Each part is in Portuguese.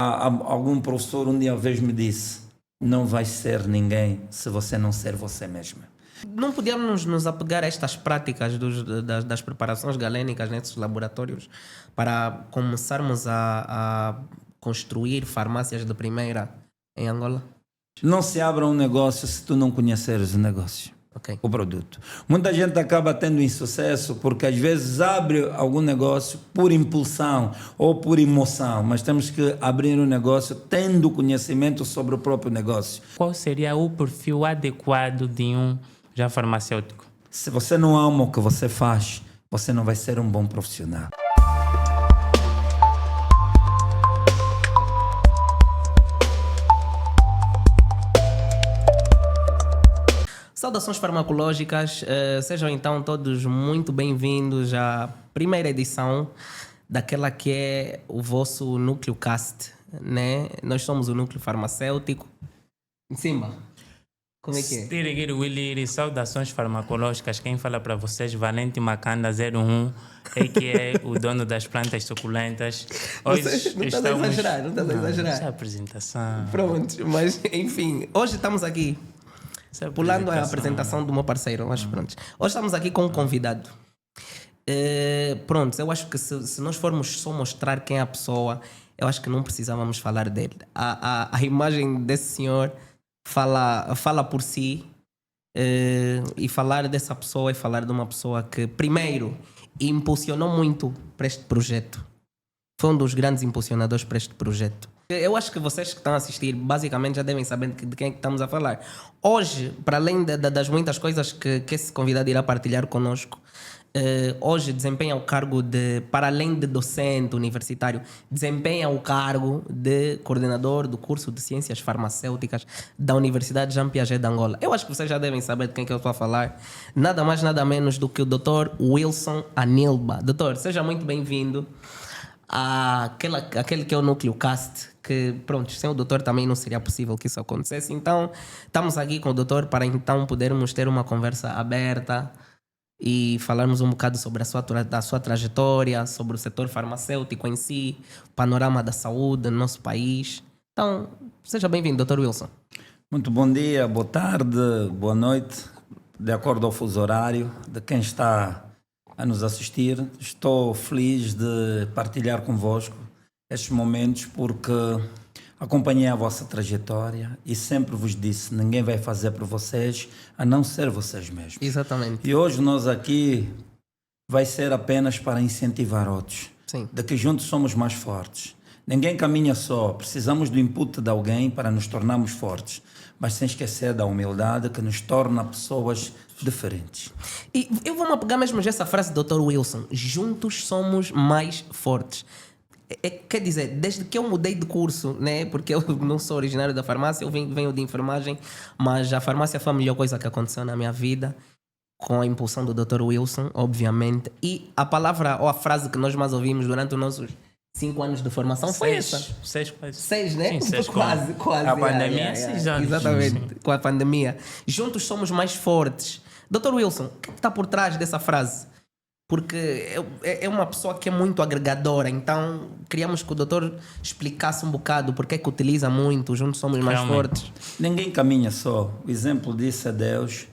Algum professor um dia uma vez me disse: não vai ser ninguém se você não ser você mesmo. Não podíamos nos apegar a estas práticas das preparações galênicas nesses laboratórios para começarmos a construir farmácias de primeira em Angola? Não se abra um negócio se tu não conheceres o negócio, Ok. o produto. Muita gente acaba tendo insucesso porque às vezes abre algum negócio por impulsão ou por emoção, mas temos que abrir um negócio tendo conhecimento sobre o próprio negócio. Qual seria o perfil adequado de um já farmacêutico? Se você não ama o que você faz, você não vai ser um bom profissional. Saudações farmacológicas, sejam então todos muito bem-vindos à primeira edição daquela que é o vosso Núcleo Cast, né? Nós somos o Núcleo Farmacêutico. Simba, como é que é? Stirigiri Willy, saudações farmacológicas. Quem fala para vocês, Valente Macanda 01, que é o dono das plantas suculentas. Hoje não estás a exagerar, não estás a exagerar. Essa é a apresentação. Pronto, mas enfim, hoje estamos aqui. Pulando a apresentação do meu parceiro, mas pronto. Hoje estamos aqui com um convidado. Pronto, eu acho que se nós formos só mostrar quem é a pessoa, eu acho que não precisávamos falar dele. A imagem desse senhor fala por si. E falar dessa pessoa é falar de uma pessoa que, primeiro, impulsionou muito para este projeto. Foi um dos grandes impulsionadores para este projeto. Eu acho que vocês que estão a assistir basicamente já devem saber de quem é que estamos a falar. Hoje, para além das muitas coisas que esse convidado irá partilhar connosco, hoje desempenha o cargo de, para além de docente universitário, desempenha o cargo de coordenador do curso de Ciências Farmacêuticas da Universidade Jean Piaget de Angola. Eu acho que vocês já devem saber de quem é que eu estou a falar. Nada mais, nada menos do que o Dr. Wilson Anilba. Doutor, seja muito bem-vindo aquele que é o Núcleo Cast, que pronto, sem o doutor também não seria possível que isso acontecesse. Então estamos aqui com o doutor para então podermos ter uma conversa aberta e falarmos um bocado sobre a sua trajetória, sobre o setor farmacêutico em si, o panorama da saúde no nosso país. Então seja bem-vindo, doutor Wilson. Muito bom dia, boa tarde, boa noite, de acordo ao fuso horário de quem está a nos assistir. Estou feliz de partilhar convosco estes momentos porque acompanhei a vossa trajetória e sempre vos disse, ninguém vai fazer por vocês a não ser vocês mesmos. Exatamente. E hoje nós aqui vai ser apenas para incentivar outros. Sim. De que juntos somos mais fortes. Ninguém caminha só, precisamos do input de alguém para nos tornarmos fortes, mas sem esquecer da humildade que nos torna pessoas diferentes. E eu vou-me apegar mesmo a essa frase do Dr. Wilson: juntos somos mais fortes. Quer dizer, desde que eu mudei de curso, né? Porque eu não sou originário da farmácia, eu venho de enfermagem, mas a farmácia foi a melhor coisa que aconteceu na minha vida, com a impulsão do Dr. Wilson, obviamente. E a palavra ou a frase que nós mais ouvimos durante os nossos 5 anos de formação foi essa. 6, quase. 6, né? Sim, 6 quase. A pandemia, 6 anos. Exatamente, Sim. com a pandemia. Juntos somos mais fortes. Dr. Wilson, o que está por trás dessa frase? Porque é uma pessoa que é muito agregadora, então queríamos que o doutor explicasse um bocado porque é que utiliza muito, juntos somos mais fortes. Ninguém caminha só. O exemplo disso é Deus,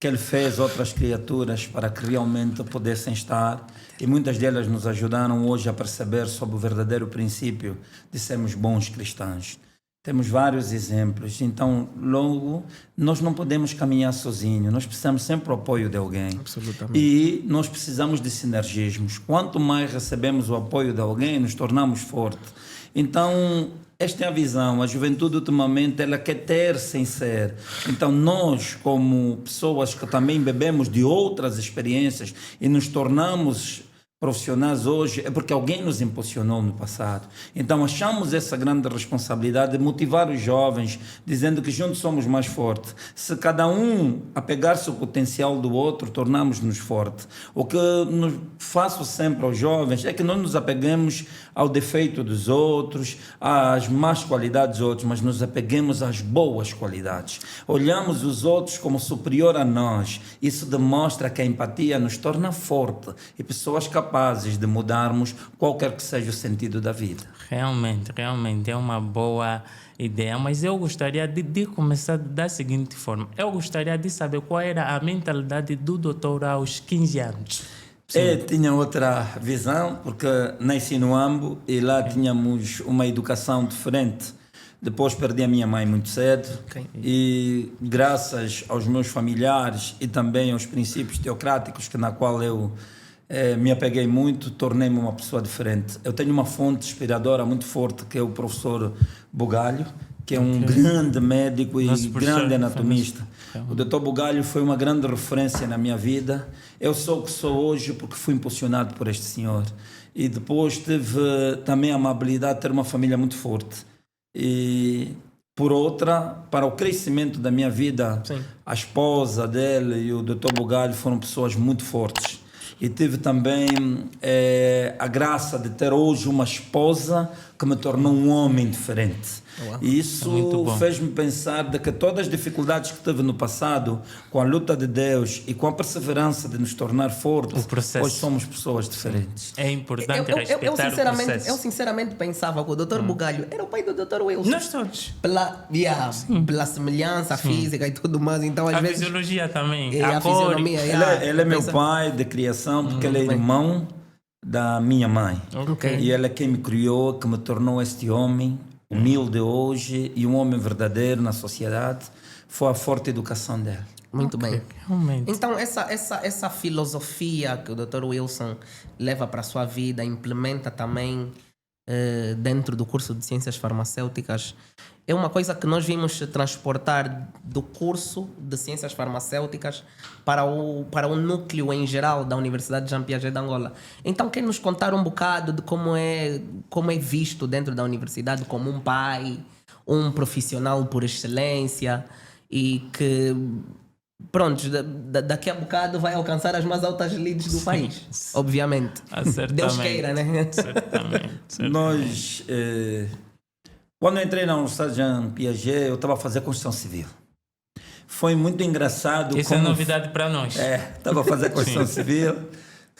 que Ele fez outras criaturas para que realmente pudessem estar, e muitas delas nos ajudaram hoje a perceber sobre o verdadeiro princípio de sermos bons cristãos. Temos vários exemplos, então logo nós não podemos caminhar sozinhos, nós precisamos sempre do apoio de alguém. Absolutamente. E nós precisamos de sinergismos. Quanto mais recebemos o apoio de alguém, nos tornamos fortes. Então, esta é a visão. A juventude ultimamente ela quer ter sem ser. Então nós, como pessoas que também bebemos de outras experiências e nos tornamos profissionais hoje, é porque alguém nos impulsionou no passado. Então achamos essa grande responsabilidade de motivar os jovens, dizendo que juntos somos mais fortes. Se cada um apegar-se ao potencial do outro, tornamos-nos fortes. O que faço sempre aos jovens é que não nos apeguemos ao defeito dos outros, às más qualidades dos outros, mas nos apeguemos às boas qualidades. Olhamos os outros como superior a nós. Isso demonstra que a empatia nos torna forte e pessoas capazes capazes de mudarmos qualquer que seja o sentido da vida. Realmente é uma boa ideia, mas eu gostaria de começar da seguinte forma. Eu gostaria de saber qual era a mentalidade do doutor aos 15 anos. Eu tinha outra visão, porque nasci no Ambo e lá tínhamos uma educação diferente. Depois perdi a minha mãe muito cedo e graças aos meus familiares e também aos princípios teocráticos na qual eu me apeguei muito, tornei-me uma pessoa diferente. Eu tenho uma fonte inspiradora muito forte que é o professor Bugalho, que é um grande médico e grande anatomista. O Dr. Bugalho foi uma grande referência na minha vida. Eu sou o que sou hoje porque fui impulsionado por este senhor. E depois tive também a amabilidade de ter uma família muito forte. E, por outra, para o crescimento da minha vida, a esposa dele e o Dr. Bugalho foram pessoas muito fortes. E tive também a graça de ter hoje uma esposa que me tornou um homem diferente. E isso fez-me pensar de que todas as dificuldades que tive no passado, com a luta de Deus e com a perseverança de nos tornar fortes, hoje somos pessoas diferentes. É importante respeitar o processo. Eu sinceramente pensava que o Dr. Bugalho era o pai do Dr. Wilson. Nós todos. Pela semelhança física e tudo mais. Então, às a vezes, fisiologia também. A fisionomia. Ele é meu pai de criação, porque ele é irmão da minha mãe. E ele é quem me criou, que me tornou este homem humilde hoje e um homem verdadeiro na sociedade. Foi a forte educação dele. Muito bem. Realmente. Então, essa filosofia que o Dr. Wilson leva para a sua vida, implementa também dentro do curso de Ciências Farmacêuticas, é uma coisa que nós vimos transportar do curso de Ciências Farmacêuticas para o núcleo em geral da Universidade Jean Piaget de Angola. Então, quer nos contar um bocado de como é visto dentro da universidade como um pai, um profissional por excelência e que, pronto, daqui a bocado vai alcançar as mais altas leads do país, obviamente. Deus queira, né? Certamente. Nós... Quando eu entrei na Universidade Jean Piaget, eu estava a fazer construção civil. Foi muito engraçado. Isso é novidade para nós. Estava a fazer construção civil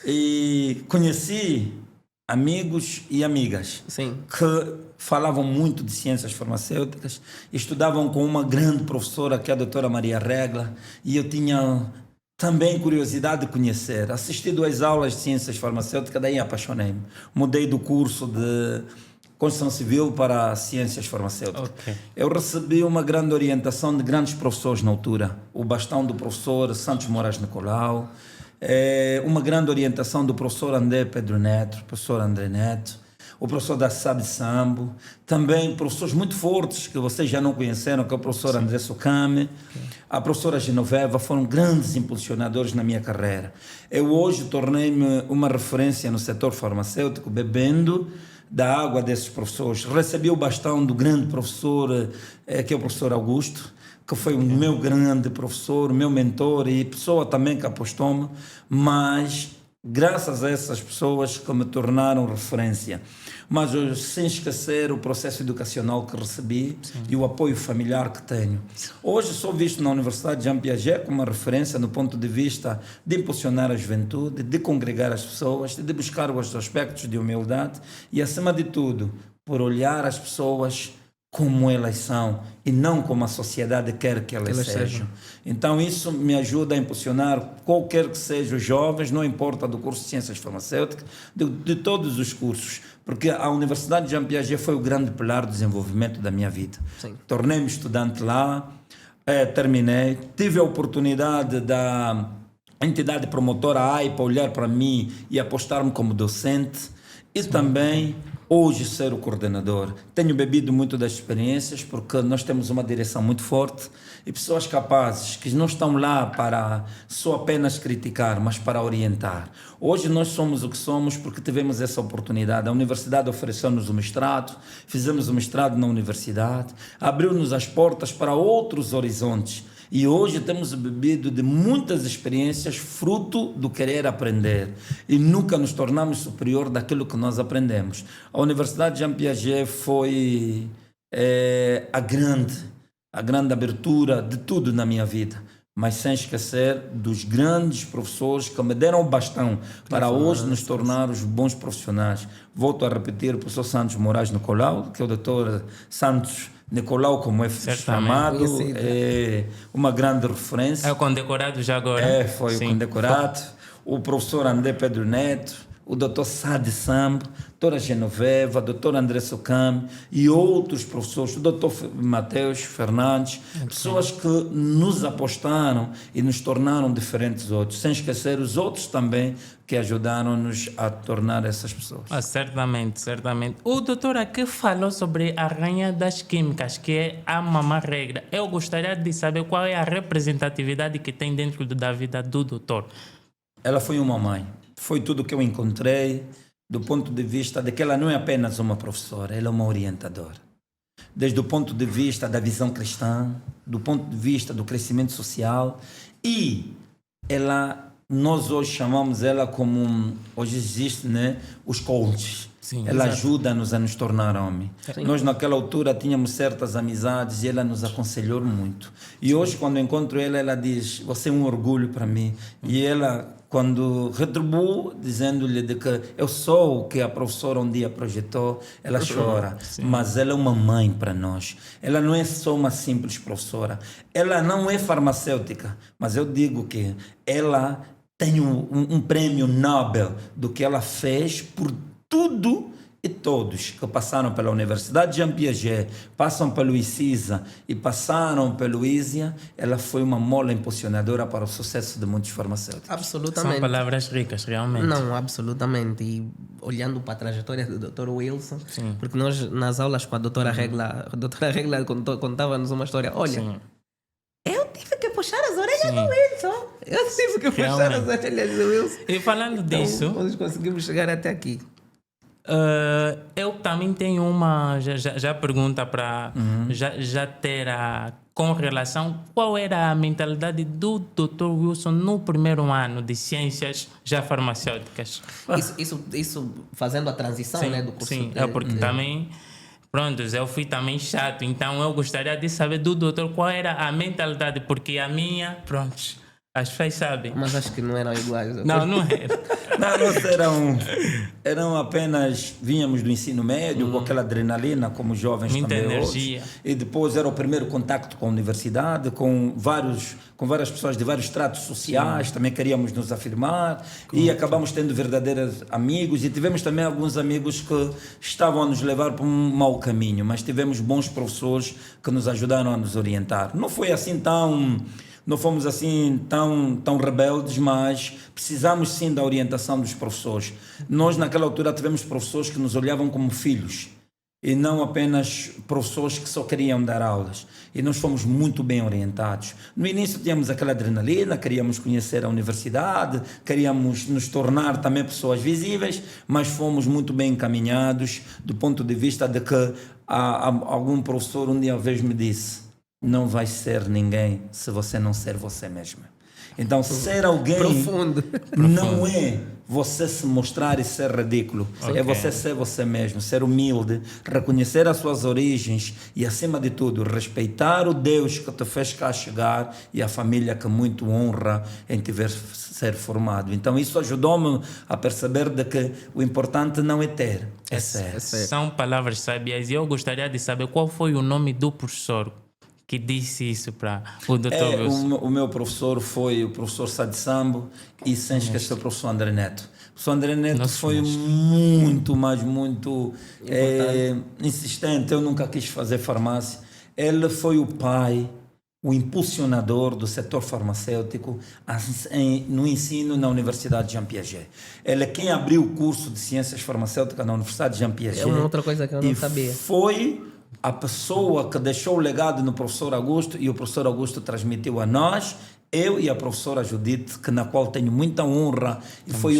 e conheci amigos e amigas que falavam muito de ciências farmacêuticas, estudavam com uma grande professora, que é a doutora Maria Regla, e eu tinha também curiosidade de conhecer. Assisti 2 aulas de ciências farmacêuticas, daí apaixonei-me. Mudei do curso de construção civil para ciências farmacêuticas. Eu recebi uma grande orientação de grandes professores na altura. O bastão do professor Santos Moraes Nicolau, uma grande orientação do professor André Pedro Neto, professor André Neto, o professor da Sabe Sambo, também professores muito fortes que vocês já não conheceram, que é o professor André Socame, a professora Genoveva, foram grandes impulsionadores na minha carreira. Eu hoje tornei-me uma referência no setor farmacêutico, bebendo da água desses professores. Recebi o bastão do grande professor, que é o professor Augusto, que foi o meu grande professor, meu mentor e pessoa também que apostou-me, mas graças a essas pessoas que me tornaram referência. Mas sem esquecer o processo educacional que recebi e o apoio familiar que tenho. Hoje sou visto na Universidade Jean Piaget como uma referência no ponto de vista de impulsionar a juventude, de congregar as pessoas, de buscar os aspectos de humildade e, acima de tudo, por olhar as pessoas como elas são e não como a sociedade quer que elas sejam. Então isso me ajuda a impulsionar qualquer que seja os jovens, não importa do curso de Ciências Farmacêuticas, de todos os cursos, porque a Universidade de Jean Piaget foi o grande pilar do desenvolvimento da minha vida. Tornei-me estudante lá, terminei, tive a oportunidade da entidade promotora AIPA olhar para mim e apostar-me como docente e também hoje ser o coordenador. Tenho bebido muito das experiências porque nós temos uma direção muito forte e pessoas capazes que não estão lá para só apenas criticar, mas para orientar. Hoje nós somos o que somos porque tivemos essa oportunidade. A universidade ofereceu-nos o mestrado, fizemos o mestrado na universidade, abriu-nos as portas para outros horizontes. E hoje temos bebido de muitas experiências fruto do querer aprender e nunca nos tornamos superior daquilo que nós aprendemos. A Universidade Jean Piaget foi a grande abertura de tudo na minha vida, mas sem esquecer dos grandes professores que me deram o bastão para hoje nos tornar os bons profissionais. Volto a repetir, o professor Santos Moraes Nicolau, que é o doutor Santos Nicolau, como é chamado, Conhecido. é uma grande referência. É o condecorado já agora? Foi o Sim. condecorado. O professor André Pedro Neto, o doutor Sadi Samb, a doutora Genoveva, o doutor André Socam e outros professores, o doutor Mateus Fernandes, pessoas que nos apostaram e nos tornaram diferentes outros, sem esquecer os outros também que ajudaram-nos a tornar essas pessoas. Certamente, certamente. O doutor aqui falou sobre a rainha das químicas, que é a mamã regra. Eu gostaria de saber qual é a representatividade que tem dentro da vida do doutor. Ela foi uma mãe. Foi tudo que eu encontrei do ponto de vista de que ela não é apenas uma professora, ela é uma orientadora. Desde o ponto de vista da visão cristã, do ponto de vista do crescimento social e nós hoje chamamos ela como, hoje existe, né, os coaches. Sim, ela exato. ajuda-nos a nos tornar homem. Nós naquela altura tínhamos certas amizades e ela nos aconselhou muito. E hoje quando encontro ela, ela diz, você é um orgulho para mim. E ela, quando retribuo, dizendo-lhe de que eu sou o que a professora um dia projetou, ela chora. Mas ela é uma mãe para nós. Ela não é só uma simples professora. Ela não é farmacêutica, mas eu digo que ela tem um prêmio Nobel do que ela fez por tudo e todos que passaram pela Universidade de Jean Piaget, passam pelo ICISA e passaram pelo ISIA, ela foi uma mola impulsionadora para o sucesso de muitos farmacêuticos. Absolutamente. São palavras ricas, realmente. Não, absolutamente. E olhando para a trajetória do Dr. Wilson, porque nós nas aulas com a doutora Regla, contava-nos uma história. Olha, Sim. eu tive que puxar as orelhas do Wilson. Eu tive que puxar as orelhas do Wilson. E falando Então, disso, nós conseguimos chegar até aqui. eu também tenho uma já pergunta para já ter com relação qual era a mentalidade do Dr. Wilson no primeiro ano de ciências já farmacêuticas. Isso fazendo a transição, Sim, né, do curso. sim, é porque também, pronto, eu fui também chato, então eu gostaria de saber do doutor qual era a mentalidade, porque a minha, pronto, as pessoas sabem. Mas acho que não eram iguais. Não, não era. Não, nós eram apenas, vínhamos do ensino médio com aquela adrenalina, como jovens Muita também energia. hoje. E depois era o primeiro contacto com a universidade, com várias pessoas de vários tratos sociais, também queríamos nos afirmar e acabamos tendo verdadeiros amigos e tivemos também alguns amigos que estavam a nos levar para um mau caminho, mas tivemos bons professores que nos ajudaram a nos orientar. Não fomos assim tão rebeldes, mas precisamos sim da orientação dos professores. Nós naquela altura tivemos professores que nos olhavam como filhos e não apenas professores que só queriam dar aulas. E nós fomos muito bem orientados. No início tínhamos aquela adrenalina, queríamos conhecer a universidade, queríamos nos tornar também pessoas visíveis, mas fomos muito bem encaminhados do ponto de vista de que algum professor um dia uma vez me disse: não vai ser ninguém se você não ser você mesmo. Então, ser alguém Profundo. não é você se mostrar e ser ridículo. É você ser você mesmo, ser humilde, reconhecer as suas origens e, acima de tudo, respeitar o Deus que te fez cá chegar e a família que muito honra em te ver ser formado. Então, isso ajudou-me a perceber de que o importante não é ter, é ser. São palavras sábias e eu gostaria de saber qual foi o nome do professor que disse isso para o Dr. Wilson. O meu professor foi o professor Sadi Sambo e sem esquecer o professor André Neto. O professor André Neto foi muito insistente. Eu nunca quis fazer farmácia. Ele foi o pai, o impulsionador do setor farmacêutico no ensino na Universidade de Jean Piaget. Ele é quem abriu o curso de ciências farmacêuticas na Universidade de Jean Piaget. É uma outra coisa que eu não sabia. Foi a pessoa que deixou o legado no professor Augusto e o professor Augusto transmitiu a nós, eu e a professora Judite, na qual tenho muita honra e foi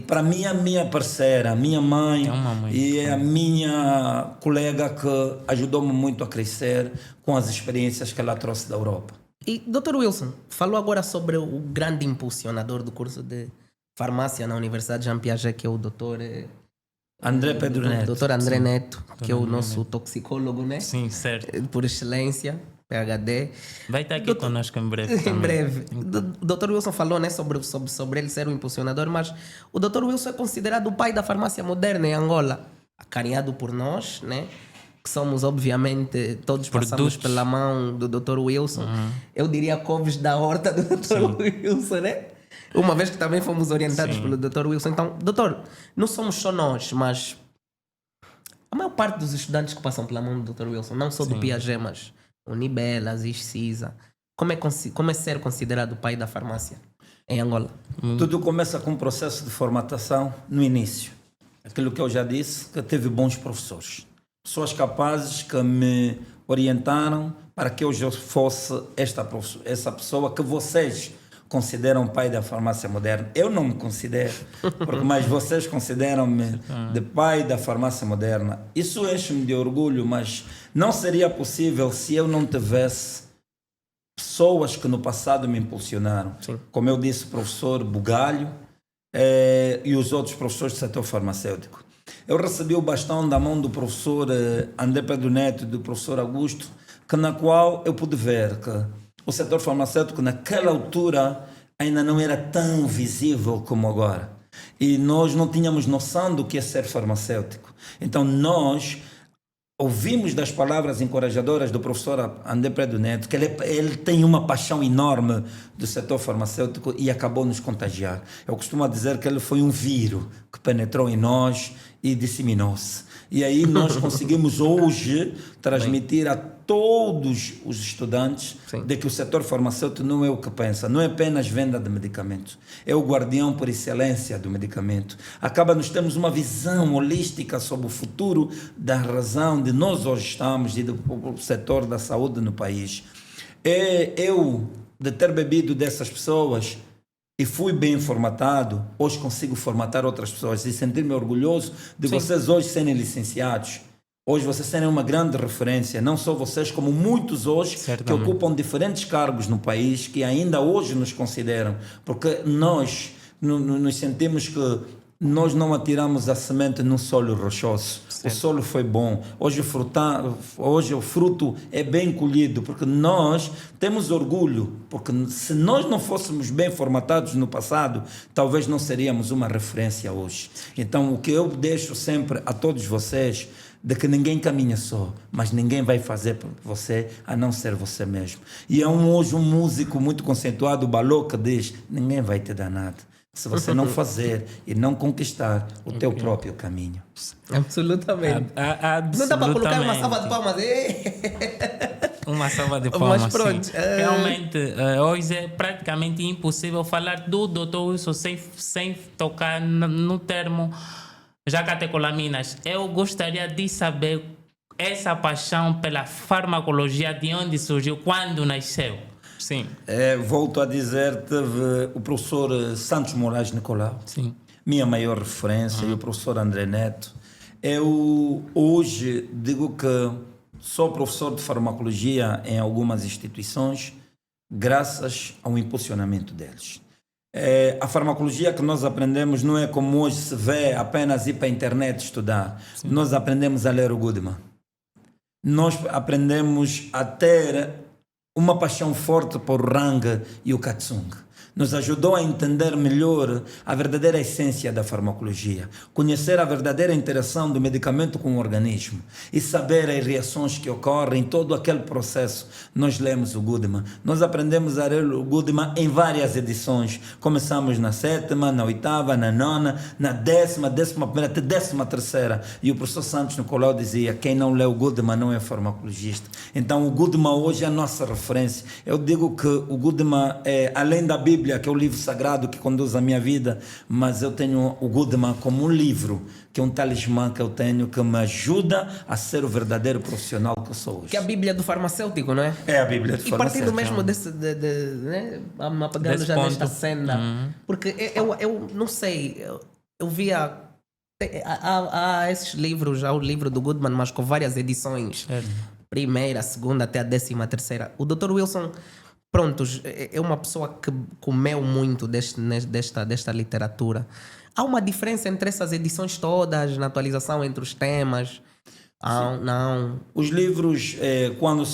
para mim a minha parceira, a minha mãe e é a minha colega que ajudou-me muito a crescer com as experiências que ela trouxe da Europa. E Dr. Wilson, falou agora sobre o grande impulsionador do curso de farmácia na Universidade de Jean Piaget, que é o Dr. André Pedro Neto. Dr. André Neto, que é o nosso toxicólogo, né? Sim, certo. Por excelência. PhD. Vai estar aqui conosco em breve. Em também. breve. O Dr. Wilson falou, né, sobre ele ser um impulsionador, mas o Dr. Wilson é considerado o pai da farmácia moderna em Angola, acarinhado por nós, né? Que somos, obviamente, todos passamos Produtos. pela mão do Dr. Wilson. Eu diria couves da horta do Dr. Wilson, né? Uma vez que também fomos orientados pelo Dr. Wilson. Então, doutor, não somos só nós, mas a maior parte dos estudantes que passam pela mão do Dr. Wilson, não só do Piaget, mas Unibelas, ISCISA, como é ser considerado o pai da farmácia em Angola? Tudo começa com um processo de formatação no início. Aquilo que eu já disse, que teve bons professores. Pessoas capazes que me orientaram para que eu já fosse essa pessoa que vocês consideram pai da farmácia moderna. Eu não me considero, mas vocês consideram-me de pai da farmácia moderna. Isso enche-me de orgulho, mas não seria possível se eu não tivesse pessoas que no passado me impulsionaram. Sim. Como eu disse, o professor Bugalho e os outros professores do setor farmacêutico. Eu recebi o bastão da mão do professor André Pedro Neto e do professor Augusto, na qual eu pude ver que o setor farmacêutico naquela altura ainda não era tão visível como agora. E nós não tínhamos noção do que é ser farmacêutico. Então nós ouvimos das palavras encorajadoras do professor André Pedro Neto que ele tem uma paixão enorme do setor farmacêutico e acabou nos contagiar. Eu costumo dizer que ele foi um vírus que penetrou em nós e disseminou-se. E aí nós conseguimos hoje transmitir a todos os estudantes de que o setor farmacêutico não é o que pensa, não é apenas venda de medicamentos, é o guardião por excelência do medicamento. Nós temos uma visão holística sobre o futuro da razão de nós hoje estamos e do setor da saúde no país. Eu, de ter bebido dessas pessoas e fui bem formatado, hoje consigo formatar outras pessoas e sentir-me orgulhoso de vocês hoje serem licenciados. Hoje vocês serem uma grande referência, não só vocês, como muitos hoje que ocupam diferentes cargos no país, que ainda hoje nos consideram, porque nós nos sentimos que nós não atiramos a semente num solo rochoso. O solo foi bom. Hoje o fruto é bem colhido, porque nós temos orgulho, porque se nós não fôssemos bem formatados no passado, talvez não seríamos uma referência hoje. Então, o que eu deixo sempre a todos vocês, de que ninguém caminha só, mas ninguém vai fazer por você a não ser você mesmo. E hoje um músico muito conceituado, o Balô, que diz: ninguém vai te dar nada se você não fazer e não conquistar o teu próprio caminho. Absolutamente. Não dá para colocar uma salva de palmas. Uma salva de palmas. Mas pronto. Realmente, hoje é praticamente impossível falar do Dr. Wilson sem tocar no termo jacatecolaminas. Eu gostaria de saber essa paixão pela farmacologia, de onde surgiu, quando nasceu. Sim. Volto a dizer, teve o professor Santos Moraes Nicolau, minha maior referência, e o professor André Neto. Eu hoje digo que sou professor de farmacologia em algumas instituições, graças ao impulsionamento deles. A farmacologia que nós aprendemos não é como hoje se vê, apenas ir para a internet estudar. Nós aprendemos a ler o Goodman. Nós aprendemos a ter uma paixão forte por o Rang e o Katsung. Nos ajudou a entender melhor a verdadeira essência da farmacologia, conhecer a verdadeira interação do medicamento com o organismo e saber as reações que ocorrem em todo aquele processo. Nós lemos o Goodman, nós aprendemos a ler o Goodman em várias edições. Começamos na 7ª, na 8ª, na 9ª, na 10ª, 11ª, até 13ª. E o professor Santos Nicolau dizia: quem não lê o Goodman não é farmacologista. Então o Goodman hoje é a nossa referência. Eu digo que o Goodman é, além da Bíblia, que é o livro sagrado que conduz a minha vida, mas eu tenho o Goodman como um livro, que é um talismã que eu tenho, que me ajuda a ser o verdadeiro profissional que eu sou hoje. Que é a Bíblia do farmacêutico, não é? É a Bíblia do farmacêutico. E partindo mesmo né? Apagando já nesta cena, porque eu não sei, eu via... Há esses livros, há o livro do Goodman, mas com várias edições. Primeira, segunda, até a 13ª. O Dr. Wilson... Prontos, é uma pessoa que comeu muito desta literatura. Há uma diferença entre essas edições todas, na atualização entre os temas? Não. Os livros, quando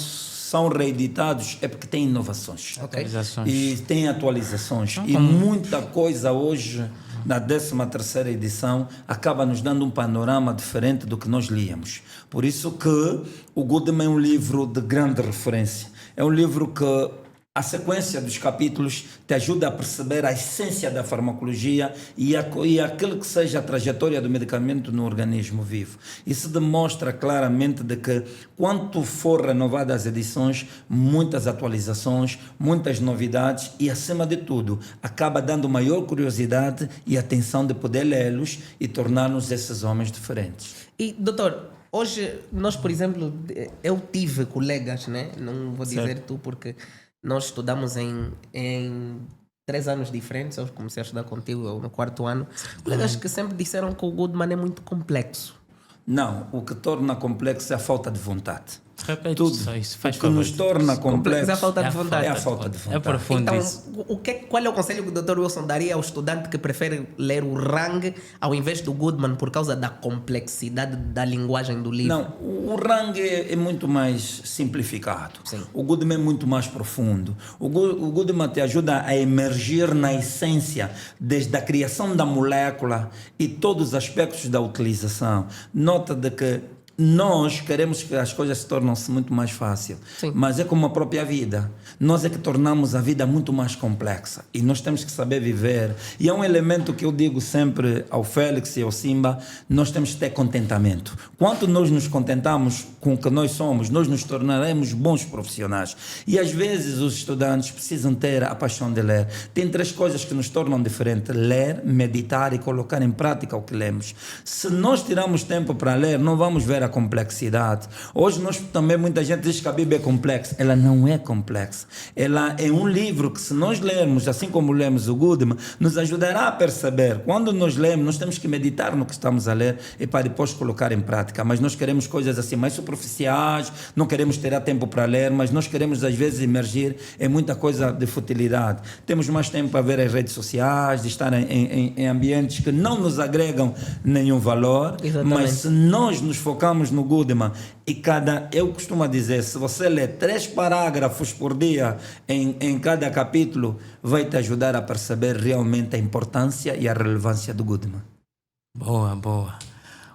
são reeditados é porque têm inovações. Atualizações. E tem atualizações. E muita coisa hoje, na 13ª edição, acaba nos dando um panorama diferente do que nós líamos. Por isso que o Goodman é um livro de grande referência. É um livro que a sequência dos capítulos te ajuda a perceber a essência da farmacologia e aquilo que seja a trajetória do medicamento no organismo vivo. Isso demonstra claramente de que, quanto for renovadas as edições, muitas atualizações, muitas novidades e, acima de tudo, acaba dando maior curiosidade e atenção de poder lê-los e tornar-nos esses homens diferentes. E, doutor, hoje nós, por exemplo, eu tive colegas, né? Não vou dizer tu porque nós estudamos em 3 anos diferentes. Eu comecei a estudar contigo no 4º ano. Colegas que sempre disseram que o Goodman é muito complexo. Não, o que torna complexo é a falta de vontade. Repete Tudo. só isso, faz O que favor. nos torna complexo é a falta de vontade. É a falta de É vontade. profundo Então, isso. qual é o conselho que o Dr. Wilson daria ao estudante que prefere ler o Rang ao invés do Goodman por causa da complexidade da linguagem do livro? Não, o Rang é muito mais simplificado. Sim. O Goodman é muito mais profundo. O Goodman te ajuda a emergir na essência, desde a criação da molécula e todos os aspectos da utilização. Nota de que nós queremos que as coisas se tornem-se muito mais fácil, Sim. mas é como a própria vida. Nós é que tornamos a vida muito mais complexa e nós temos que saber viver. E é um elemento que eu digo sempre ao Félix e ao Simba: nós temos que ter contentamento. Quanto nós nos contentamos com o que nós somos, nós nos tornaremos bons profissionais. E às vezes os estudantes precisam ter a paixão de ler. Tem 3 coisas que nos tornam diferentes: ler, meditar e colocar em prática o que lemos. Se nós tiramos tempo para ler, não vamos ver a complexidade. Hoje muita gente diz que a Bíblia é complexa. Ela não é complexa. Ela é um livro que, se nós lermos, assim como lemos o Goodman, nos ajudará a perceber. Quando nós lemos, nós temos que meditar no que estamos a ler e para depois colocar em prática. Mas nós queremos coisas assim mais superficiais, não queremos ter tempo para ler, mas nós queremos às vezes emergir em muita coisa de futilidade. Temos mais tempo para ver as redes sociais, de estar em ambientes que não nos agregam nenhum valor. Exatamente. Mas se nós nos focamos no Goodman e eu costumo dizer, se você ler 3 parágrafos por dia em cada capítulo, vai te ajudar a perceber realmente a importância e a relevância do Goodman. Boa, boa.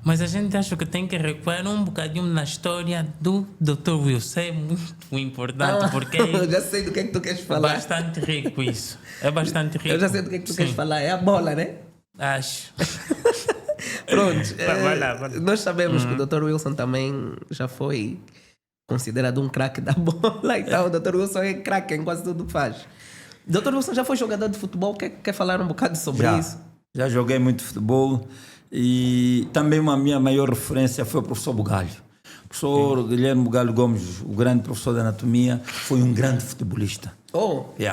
Mas a gente acha que tem que recuar um bocadinho na história do Dr. Wilson. É muito importante, porque Eu já sei do que é que tu queres é falar. bastante rico isso. É bastante rico. Eu já sei do que é que tu Sim. queres falar. É a bola, né? Acho. Pronto. Vai lá, vai lá. Nós sabemos que o Dr. Wilson também já foi considerado um craque da bola. Então, o Dr. Wilson é craque em quase tudo que faz. Dr. Wilson já foi jogador de futebol. Quer falar um bocado sobre isso? Já joguei muito futebol e também uma minha maior referência foi o professor Bugalho. O professor Guilherme Bugalho Gomes, o grande professor de anatomia, foi um grande futebolista.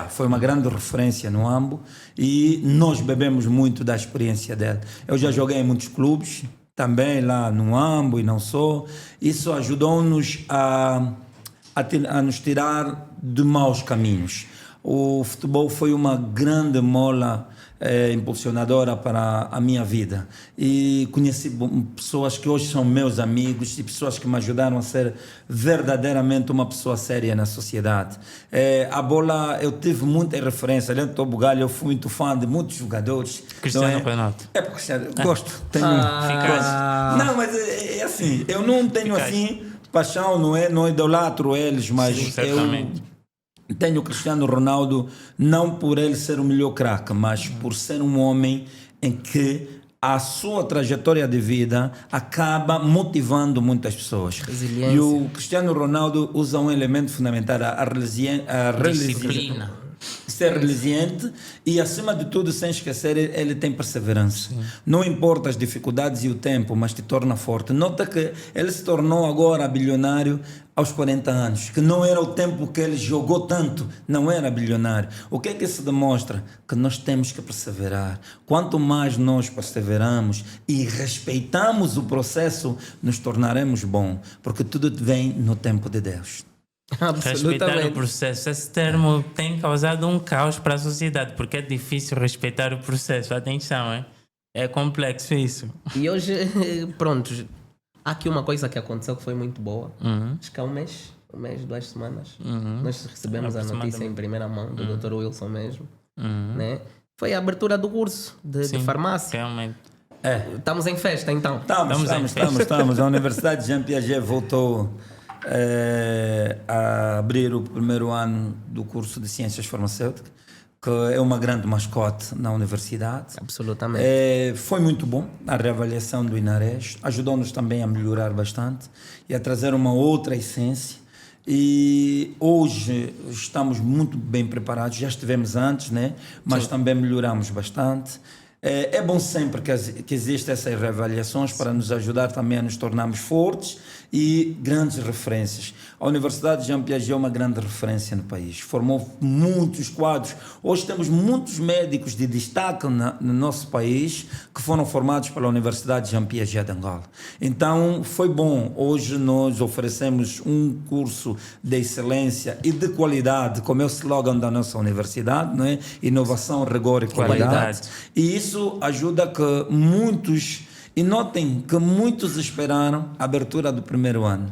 Foi uma grande referência no AMBO e nós bebemos muito da experiência dele. Eu já joguei em muitos clubes, também lá no AMBO e não só. Isso ajudou-nos a nos tirar de maus caminhos. O futebol foi uma grande mola impulsionadora para a minha vida e conheci pessoas que hoje são meus amigos e pessoas que me ajudaram a ser verdadeiramente uma pessoa séria na sociedade. A bola, eu tive muita referência. Dentro do Bugalho, eu fui muito fã de muitos jogadores. Cristiano Ronaldo. É porque eu gosto. Tenho não, mas é assim, eu não tenho assim paixão, não idolatro eles, mas sim, certamente. eu tenho o Cristiano Ronaldo não por ele ser o melhor craque, mas por ser um homem em que a sua trajetória de vida acaba motivando muitas pessoas. Resiliência. E o Cristiano Ronaldo usa um elemento fundamental, a Disciplina. ser resiliente e, acima de tudo, sem esquecer, ele tem perseverança. Sim. Não importa as dificuldades e o tempo, mas te torna forte. Nota que ele se tornou agora bilionário aos 40 anos, que não era o tempo que ele jogou tanto, não era bilionário. O que é que isso demonstra? Que nós temos que perseverar. Quanto mais nós perseveramos e respeitamos o processo, nos tornaremos bons, porque tudo vem no tempo de Deus. Respeitar o processo. Esse termo tem causado um caos para a sociedade, porque é difícil respeitar o processo. Atenção, hein? É complexo isso. E hoje, pronto, há aqui uma coisa que aconteceu que foi muito boa. Acho que há um mês um mês, 2 semanas, nós recebemos a notícia Aproximadamente. em primeira mão do Dr. Wilson mesmo, né? Foi a abertura do curso de farmácia. Realmente. Estamos em festa, então. Estamos. A Universidade de Jean Piaget voltou a abrir o primeiro ano do curso de Ciências Farmacêuticas, que é uma grande mascote na universidade. Absolutamente. Foi muito bom a reavaliação do INARES, ajudou-nos também a melhorar bastante e a trazer uma outra essência. E hoje estamos muito bem preparados, já estivemos antes, né? Mas também melhoramos bastante. É bom sempre que existem essas reavaliações para nos ajudar também a nos tornarmos fortes e grandes referências. A Universidade de Jean Piaget é uma grande referência no país, formou muitos quadros. Hoje temos muitos médicos de destaque no nosso país que foram formados pela Universidade de Jean Piaget de Angola. Então foi bom, hoje nós oferecemos um curso de excelência e de qualidade, como é o slogan da nossa universidade, não é? Inovação, rigor e qualidade. E isso ajuda que muitos, e notem que muitos esperaram a abertura do primeiro ano.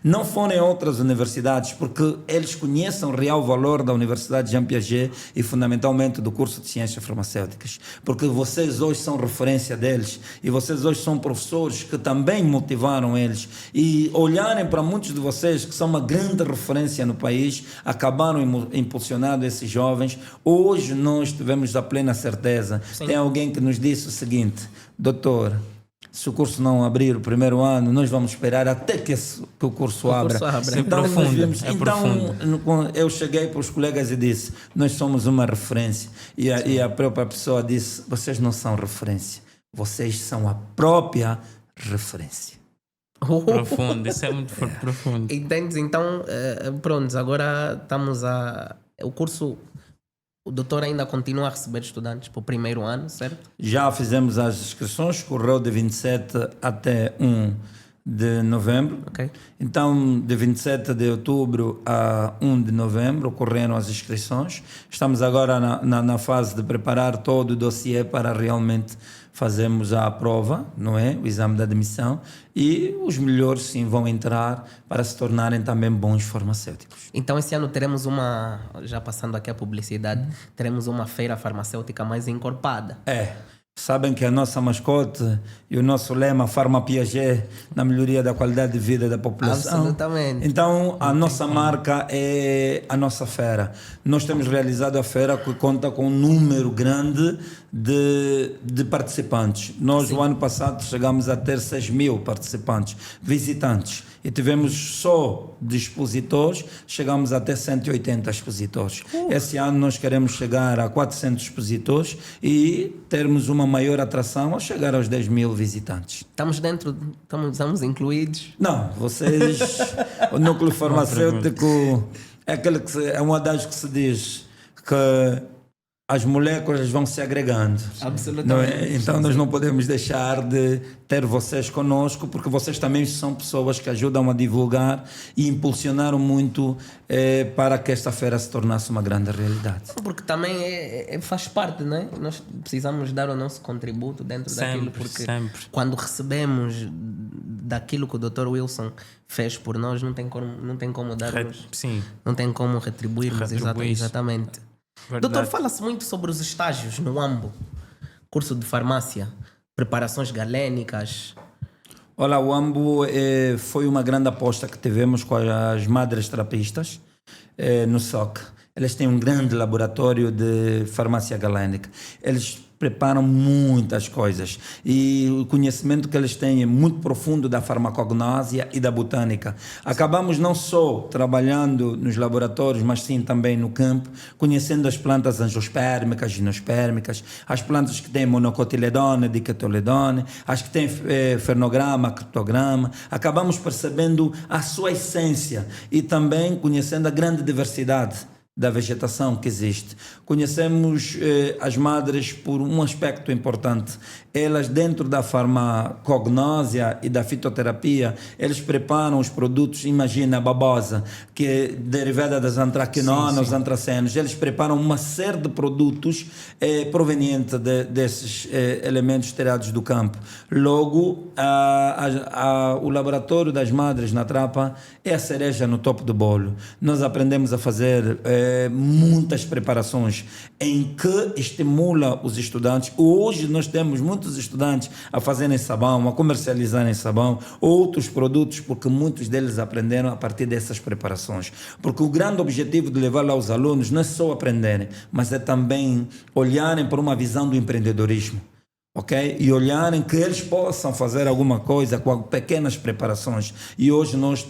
Não foram em outras universidades, porque eles conhecem o real valor da Universidade de Jean Piaget e fundamentalmente do curso de Ciências Farmacêuticas, porque vocês hoje são referência deles e vocês hoje são professores que também motivaram eles, e olharem para muitos de vocês que são uma grande referência no país, acabaram impulsionando esses jovens. Hoje nós tivemos a plena certeza. Sim. Tem alguém que nos disse o seguinte: doutor, se o curso não abrir o primeiro ano, nós vamos esperar até que o curso abra. Então, eu cheguei para os colegas e disse: nós somos uma referência. E a própria pessoa disse: vocês não são referência, vocês são a própria referência. Profundo, isso é muito profundo. Entendes? Então, pronto, agora estamos o curso... O doutor ainda continua a receber estudantes para o primeiro ano, certo? Já fizemos as inscrições, correu de 27 até 1 de novembro. Okay. Então, de 27 de outubro a 1 de novembro, ocorreram as inscrições. Estamos agora na fase de preparar todo o dossiê para realmente fazermos a prova, não é? O exame de admissão, e os melhores sim vão entrar para se tornarem também bons farmacêuticos. Então esse ano teremos já passando aqui a publicidade, teremos uma feira farmacêutica mais encorpada. Sabem que a nossa mascote e o nosso lema Farma Piaget na melhoria da qualidade de vida da população. Absolutamente. Então a nossa marca é a nossa feira. Nós temos realizado a feira que conta com um número grande de participantes. Nós o ano passado chegamos a ter 6.000 participantes, visitantes. E tivemos só de expositores, chegamos até 180 expositores. Esse ano nós queremos chegar a 400 expositores e termos uma maior atração ao chegar aos 10.000 visitantes. Estamos incluídos? Não, vocês, o núcleo farmacêutico é um adágio que se diz que as moléculas vão se agregando. Absolutamente. Não é? Então nós não podemos deixar de ter vocês conosco, porque vocês também são pessoas que ajudam a divulgar e impulsionaram muito para que esta feira se tornasse uma grande realidade. Porque também faz parte, não é? Nós precisamos dar o nosso contributo dentro daquilo, porque quando recebemos daquilo que o Dr. Wilson fez por nós, não tem como darmos, não tem como retribuirmos. Exatamente. Verdade. Doutor, fala-se muito sobre os estágios no AMBO, curso de farmácia, preparações galênicas. Olha, o AMBO foi uma grande aposta que tivemos com as madres terapistas no SOC. Eles têm um grande laboratório de farmácia galênica. Eles preparam muitas coisas e o conhecimento que eles têm é muito profundo da farmacognosia e da botânica. Acabamos não só trabalhando nos laboratórios, mas sim também no campo, conhecendo as plantas angiospermicas, ginospermicas, as plantas que têm monocotiledone, dicotiledone, as que têm fenograma, criptograma. Acabamos percebendo a sua essência e também conhecendo a grande diversidade da vegetação que existe. Conhecemos as madres por um aspecto importante. Elas, dentro da farmacognósia e da fitoterapia, eles preparam os produtos, imagina a babosa, que é derivada das antraquinonas, os antracenos. Eles preparam uma série de produtos provenientes desses elementos tirados do campo. Logo, o laboratório das madres na Trapa é a cereja no topo do bolo. Nós aprendemos a fazer muitas preparações em que estimula os estudantes. Hoje nós temos muitos estudantes a fazerem sabão, a comercializarem sabão, outros produtos, porque muitos deles aprenderam a partir dessas preparações. Porque o grande objetivo de levar lá os alunos não é só aprenderem, mas é também olharem para uma visão do empreendedorismo. Ok? E olharem que eles possam fazer alguma coisa com pequenas preparações. E hoje nós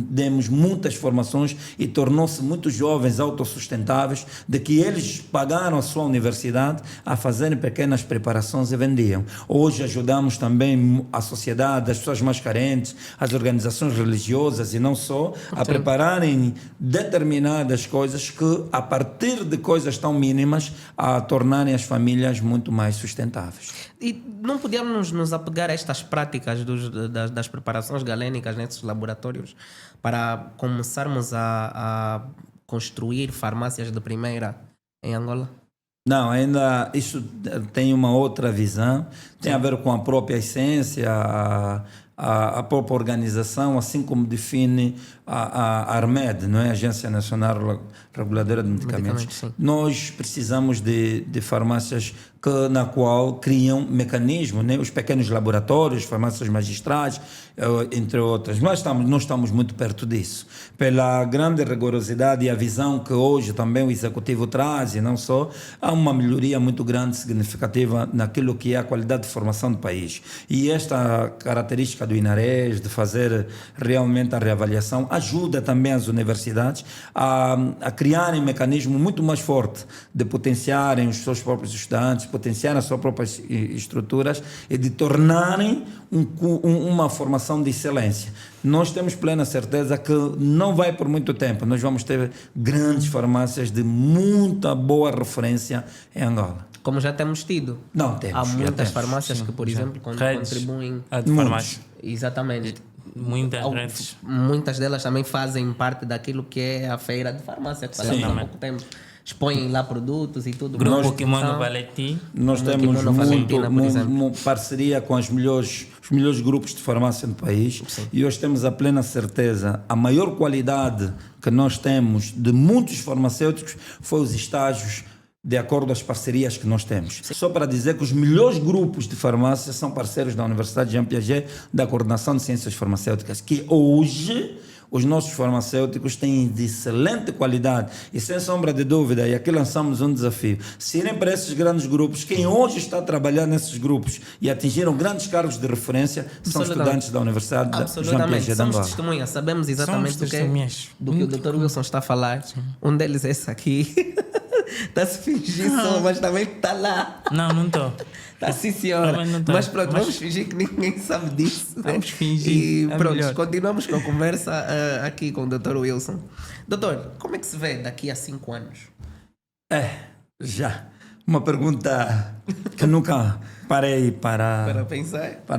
demos muitas formações e tornou-se muitos jovens autossustentáveis, de que eles pagaram a sua universidade a fazerem pequenas preparações e vendiam. Hoje ajudamos também a sociedade, as pessoas mais carentes, as organizações religiosas e não só, a prepararem determinadas coisas que, a partir de coisas tão mínimas, a tornarem as famílias muito mais sustentáveis. E não podíamos nos apegar a estas práticas das preparações galênicas nesses laboratórios para começarmos a construir farmácias de primeira em Angola? Não, ainda isso tem uma outra visão, tem a ver com a própria essência, a própria organização, assim como define a ARMED, não é? A Agência Nacional Reguladora de Medicamentos. Nós precisamos de farmácias na qual criam mecanismos, né? Os pequenos laboratórios, farmácias magistrais, entre outras. Nós estamos muito perto disso. Pela grande rigorosidade e a visão que hoje também o Executivo traz, e não só, há uma melhoria muito grande, significativa naquilo que é a qualidade de formação do país. E esta característica do INARES, de fazer realmente a reavaliação, ajuda também as universidades a criarem um mecanismo muito mais forte de potenciarem os seus próprios estudantes, potenciar as suas próprias estruturas e de tornarem uma formação de excelência. Nós temos plena certeza que não vai por muito tempo. Nós vamos ter grandes farmácias de muita boa referência em Angola. Como já temos tido. Não temos. Há muitas farmácias que, por exemplo, contribuem... A de farmácia. Exatamente. Muitas delas também fazem parte daquilo que é a feira de farmácia, que passamos há pouco tempo. Expõem lá produtos e tudo. Grupo Kimono Valeti. Nós temos parceria com os melhores grupos de farmácia no país. Sim. E hoje temos a plena certeza, a maior qualidade que nós temos de muitos farmacêuticos foi os estágios de acordo às parcerias que nós temos. Sim. Só para dizer que os melhores grupos de farmácia são parceiros da Universidade Jean Piaget, da Coordenação de Ciências Farmacêuticas, que hoje os nossos farmacêuticos têm de excelente qualidade e, sem sombra de dúvida, e aqui lançamos um desafio, se irem para esses grandes grupos, quem hoje está a trabalhar nesses grupos e atingiram grandes cargos de referência são estudantes da Universidade Jean Piaget de Angola. Somos testemunhas, sabemos exatamente do que o Dr. Wilson está a falar. Sim. Um deles é esse aqui. Está a se fingir só, mas também está lá. Não estou. Tá, sim, senhora. Mas pronto, vamos fingir que ninguém sabe disso. Vamos fingir. E pronto, continuamos com a conversa aqui com o Dr. Wilson. Doutor, como é que se vê daqui a 5 anos? Já. Uma pergunta que nunca parei para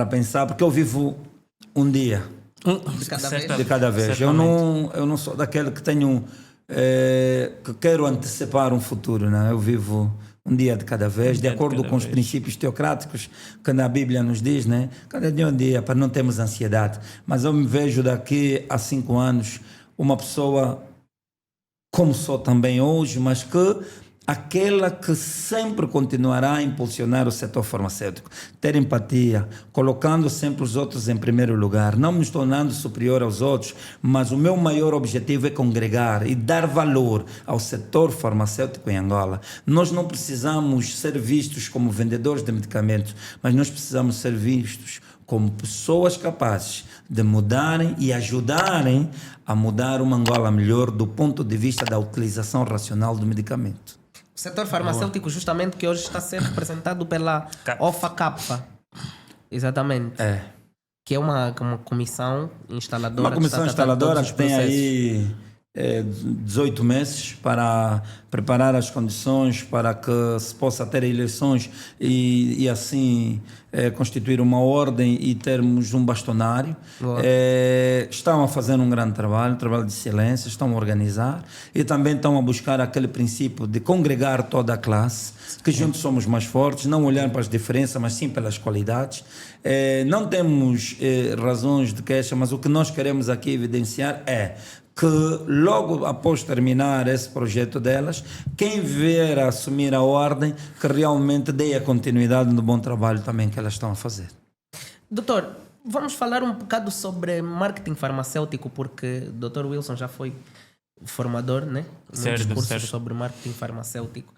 pensar, porque eu vivo um dia de cada vez. Eu não sou daquele que tenho que quero antecipar um futuro, não? Eu vivo um dia de cada vez, de acordo com os princípios teocráticos que na Bíblia nos diz, né? Cada dia é um dia, para não termos ansiedade. Mas eu me vejo daqui a 5 anos uma pessoa como sou também hoje, mas que aquela que sempre continuará a impulsionar o setor farmacêutico, ter empatia, colocando sempre os outros em primeiro lugar, não me tornando superior aos outros, mas o meu maior objetivo é congregar e dar valor ao setor farmacêutico em Angola. Nós não precisamos ser vistos como vendedores de medicamentos, mas nós precisamos ser vistos como pessoas capazes de mudarem e ajudarem a mudar uma Angola melhor do ponto de vista da utilização racional do medicamento. O setor farmacêutico, justamente, que hoje está a ser representado pela OFACAPFA. Exatamente. Que é uma comissão instaladora. Uma comissão instaladora que tem aí 18 meses para preparar as condições para que se possa ter eleições e assim constituir uma ordem e termos um bastonário. Estão a fazer um grande trabalho de excelência, estão a organizar e também estão a buscar aquele princípio de congregar toda a classe, que juntos somos mais fortes, não olhar para as diferenças, mas sim pelas qualidades. Não temos razões de queixa, mas o que nós queremos aqui evidenciar é que logo após terminar esse projeto delas, quem vier a assumir a ordem, que realmente dê a continuidade no bom trabalho também que elas estão a fazer. Doutor, vamos falar um bocado sobre marketing farmacêutico, porque o Dr. Wilson já foi formador, né? No discurso sobre marketing farmacêutico.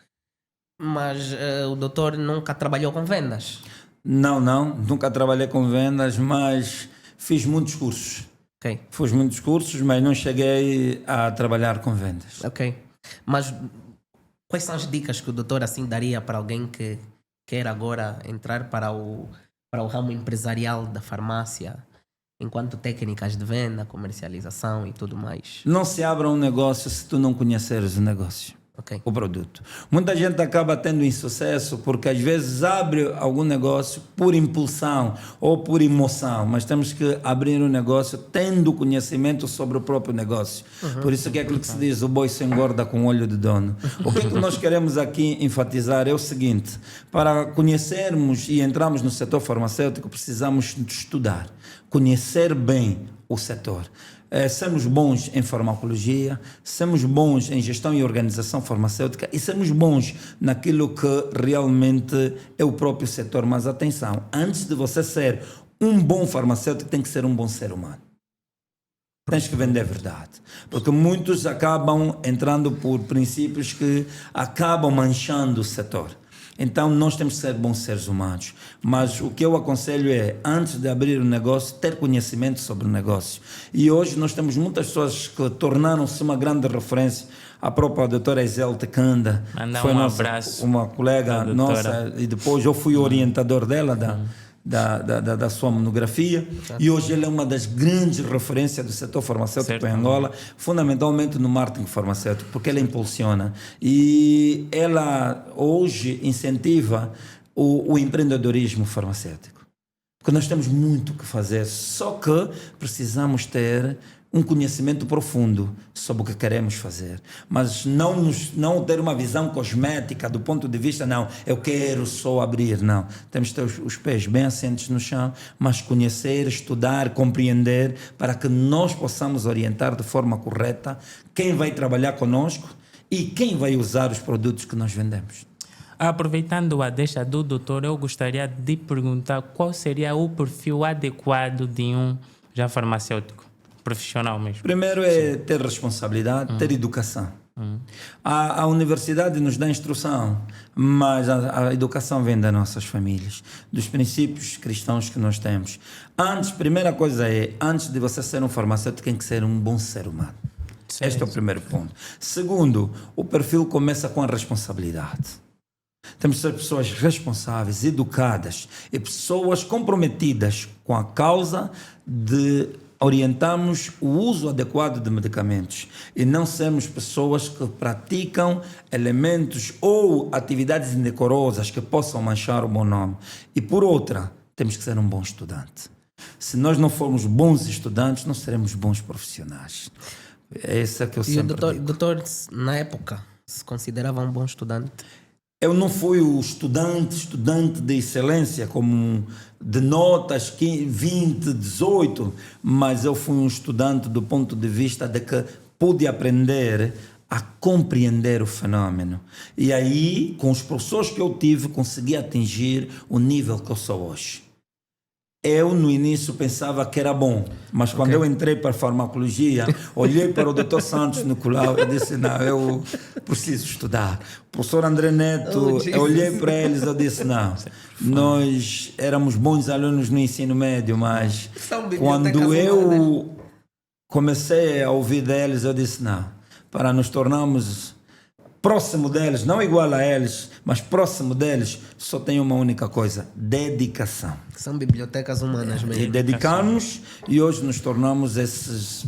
Mas o doutor nunca trabalhou com vendas? Não, nunca trabalhei com vendas, mas fiz muitos cursos. Okay. Fiz muitos cursos, mas não cheguei a trabalhar com vendas. Ok. Mas quais são as dicas que o doutor assim daria para alguém que quer agora entrar para o ramo empresarial da farmácia, enquanto técnicas de venda, comercialização e tudo mais? Não se abra um negócio se tu não conheceres o negócio. Okay. O produto. Muita gente acaba tendo insucesso porque às vezes abre algum negócio por impulsão ou por emoção, mas temos que abrir um negócio tendo conhecimento sobre o próprio negócio. Por isso que é aquilo que se diz, o boi se engorda com o olho do dono. O que nós queremos aqui enfatizar é o seguinte: para conhecermos e entrarmos no setor farmacêutico, precisamos estudar, conhecer bem o setor. Sermos bons em farmacologia, sermos bons em gestão e organização farmacêutica e sermos bons naquilo que realmente é o próprio setor. Mas atenção, antes de você ser um bom farmacêutico, tem que ser um bom ser humano. Tens que vender verdade, porque muitos acabam entrando por princípios que acabam manchando o setor. Então nós temos que ser bons seres humanos, mas o que eu aconselho é, antes de abrir um negócio, ter conhecimento sobre o negócio. E hoje nós temos muitas pessoas que tornaram-se uma grande referência. A própria doutora Isel Tecanda foi uma colega nossa, e depois eu fui orientador dela da sua monografia, e hoje ela é uma das grandes referências do setor farmacêutico em Angola, fundamentalmente no marketing farmacêutico, porque ela impulsiona e ela hoje incentiva o empreendedorismo farmacêutico, porque nós temos muito que fazer, só que precisamos ter um conhecimento profundo sobre o que queremos fazer, mas não ter uma visão cosmética do ponto de vista, não, eu quero só abrir, não. Temos que ter os pés bem assentes no chão, mas conhecer, estudar, compreender, para que nós possamos orientar de forma correta quem vai trabalhar conosco e quem vai usar os produtos que nós vendemos. Aproveitando a deixa do doutor, eu gostaria de perguntar qual seria o perfil adequado de um já farmacêutico profissional mesmo. Primeiro é ter responsabilidade, ter educação. A universidade nos dá instrução, mas a educação vem das nossas famílias, dos princípios cristãos que nós temos. Primeira coisa é, antes de você ser um farmacêutico, tem que ser um bom ser humano. Este é o primeiro ponto. Segundo, o perfil começa com a responsabilidade. Temos que ser pessoas responsáveis, educadas e pessoas comprometidas com a causa de orientarmos o uso adequado de medicamentos e não sermos pessoas que praticam elementos ou atividades indecorosas que possam manchar o bom nome. E por outra, temos que ser um bom estudante. Se nós não formos bons estudantes, não seremos bons profissionais. É isso que eu sempre digo. E o doutor, na época, se considerava um bom estudante? Eu não fui o estudante de excelência, como de notas 20, 18, mas eu fui um estudante do ponto de vista de que pude aprender a compreender o fenômeno. E aí, com os professores que eu tive, consegui atingir o nível que eu sou hoje. Eu, no início, pensava que era bom, mas quando eu entrei para a farmacologia, olhei para o Dr. Santos Nicolau e disse, não, eu preciso estudar. O professor André Neto, eu olhei para eles e disse, não, nós éramos bons alunos no ensino médio, mas quando eu comecei a ouvir deles, eu disse, não, para nos tornarmos próximo deles, não igual a eles, mas próximo deles, só tem uma única coisa: dedicação. São bibliotecas humanas mesmo. E dedicamos, e hoje nos tornamos esses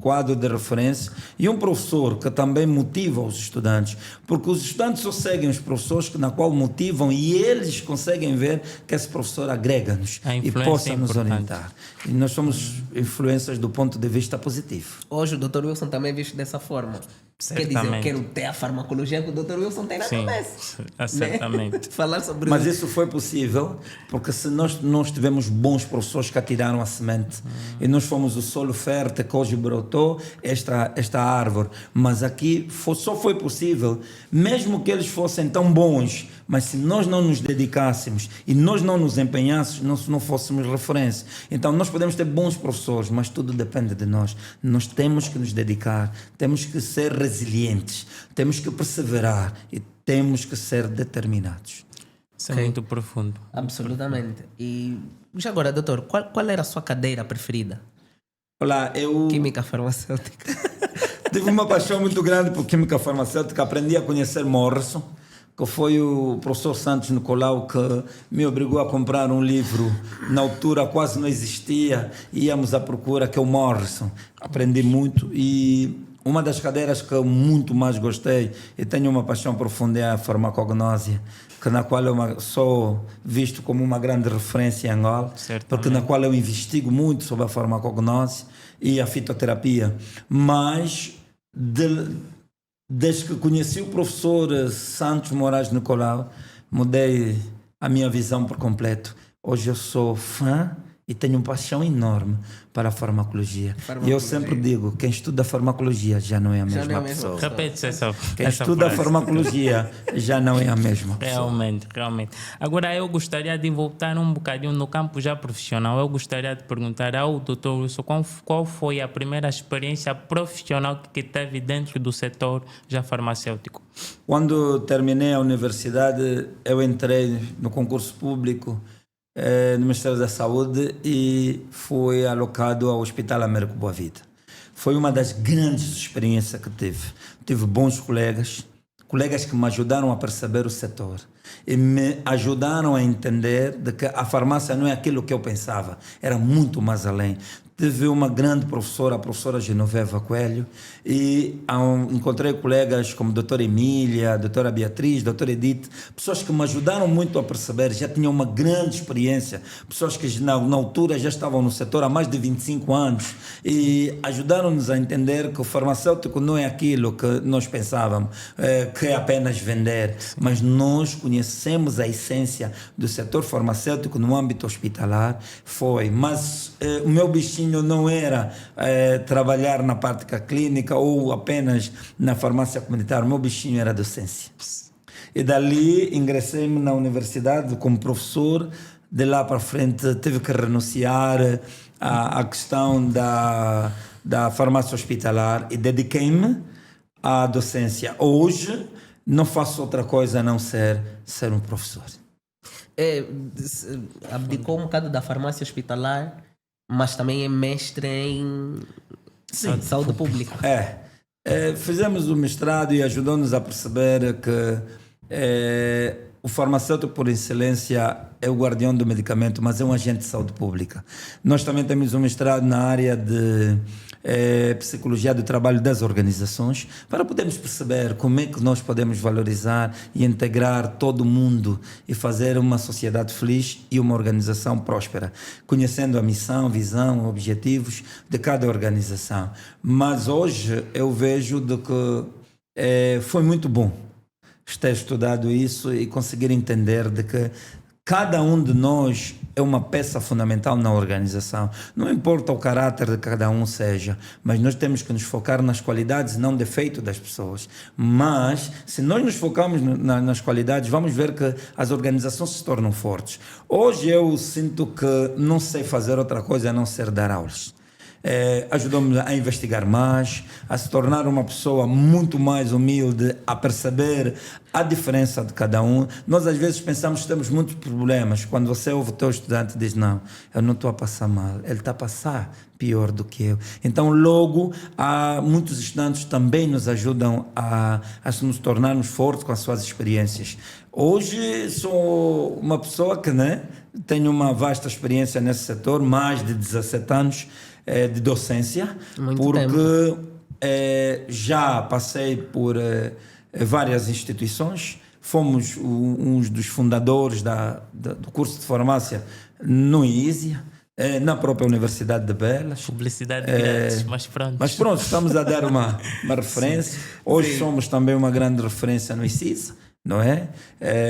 quadro de referência e um professor que também motiva os estudantes, porque os estudantes só seguem os professores na qual motivam e eles conseguem ver que esse professor agrega-nos A e influência possa é nos importante. orientar. E nós somos influências do ponto de vista positivo. Hoje o Dr. Wilson também é visto dessa forma. Quer dizer, eu Certamente. quero ter a farmacologia que o Dr. Wilson tem na Sim, cabeça. certamente. Falar sobre Mas isso foi possível porque se nós tivemos bons professores que atiraram a semente e nós fomos o solo fértil que hoje brotou esta árvore. Mas aqui só foi possível, mesmo que eles fossem tão bons, mas se nós não nos dedicássemos e nós não nos empenhássemos, não fôssemos referência. Então nós podemos ter bons professores, mas tudo depende de nós. Nós temos que nos dedicar, temos que ser resilientes, temos que perseverar e temos que ser determinados. Isso é muito profundo. Absolutamente. E já agora, doutor, qual era a sua cadeira preferida? Olá, eu Química farmacêutica. tive uma paixão muito grande por química farmacêutica, aprendi a conhecer Morrison, que foi o professor Santos Nicolau que me obrigou a comprar um livro, na altura quase não existia, íamos à procura, que é o Morrison. Aprendi muito e uma das cadeiras que eu muito mais gostei e tenho uma paixão profunda é a farmacognose, na qual eu sou visto como uma grande referência em Angola, Certamente. porque na qual eu investigo muito sobre a farmacognose e a fitoterapia. Mas desde que conheci o professor Santos Moraes Nicolau, mudei a minha visão por completo. Hoje eu sou fã e tenho uma paixão enorme para a farmacologia. E eu sempre digo, quem estuda farmacologia já não é a mesma pessoa. Repete essa Quem essa estuda frase. farmacologia já não é a mesma pessoa. Realmente. Agora eu gostaria de voltar um bocadinho no campo já profissional. Eu gostaria de perguntar ao Dr. Wilson qual foi a primeira experiência profissional que teve dentro do setor já farmacêutico. Quando terminei a universidade, eu entrei no concurso público no Ministério da Saúde e fui alocado ao Hospital Américo Boa Vida. Foi uma das grandes experiências que tive. Tive bons colegas que me ajudaram a perceber o setor e me ajudaram a entender de que a farmácia não é aquilo que eu pensava, era muito mais além. Tive uma grande professora, a professora Genoveva Coelho, e encontrei colegas como a doutora Emília, a doutora Beatriz, a doutora Edith, pessoas que me ajudaram muito a perceber, já tinham uma grande experiência, pessoas que na altura já estavam no setor há mais de 25 anos e ajudaram-nos a entender que o farmacêutico não é aquilo que nós pensávamos, que é apenas vender, mas nós conhecemos a essência do setor farmacêutico no âmbito hospitalar, mas o meu bichinho não era trabalhar na prática clínica ou apenas na farmácia comunitária, o meu bichinho era a docência. E dali ingressei-me na universidade como professor, de lá para frente tive que renunciar à questão da farmácia hospitalar e dediquei-me à docência. Hoje não faço outra coisa a não ser um professor. Abdicou um bocado da farmácia hospitalar, mas também é mestre em saúde pública. Fizemos o mestrado e ajudou-nos a perceber que o farmacêutico por excelência é o guardião do medicamento, mas é um agente de saúde pública. Nós também temos um mestrado na área de psicologia do trabalho das organizações, para podermos perceber como é que nós podemos valorizar e integrar todo mundo e fazer uma sociedade feliz e uma organização próspera, conhecendo a missão, visão, objetivos de cada organização. Mas hoje eu vejo de que foi muito bom ter estudado isso e conseguir entender de que cada um de nós é uma peça fundamental na organização. Não importa o caráter de cada um seja, mas nós temos que nos focar nas qualidades e não defeitos das pessoas. Mas, se nós nos focamos nas qualidades, vamos ver que as organizações se tornam fortes. Hoje eu sinto que não sei fazer outra coisa a não ser dar aulas. Ajudou-me a investigar mais, a se tornar uma pessoa muito mais humilde, a perceber a diferença de cada um. Nós às vezes pensamos que temos muitos problemas. Quando você ouve o teu estudante e diz, não, eu não estou a passar mal, ele está a passar pior do que eu. Então logo, muitos estudantes também nos ajudam a nos tornarmos fortes com as suas experiências. Hoje sou uma pessoa que tenho uma vasta experiência nesse setor, mais de 17 anos, de docência, Muito porque já passei por várias instituições. Fomos uns dos fundadores do curso de farmácia no ISIA, na própria Universidade de Belas. Publicidade grátis, mas pronto. Mas pronto, estamos a dar uma referência. Hoje somos também uma grande referência no ICIS, não é?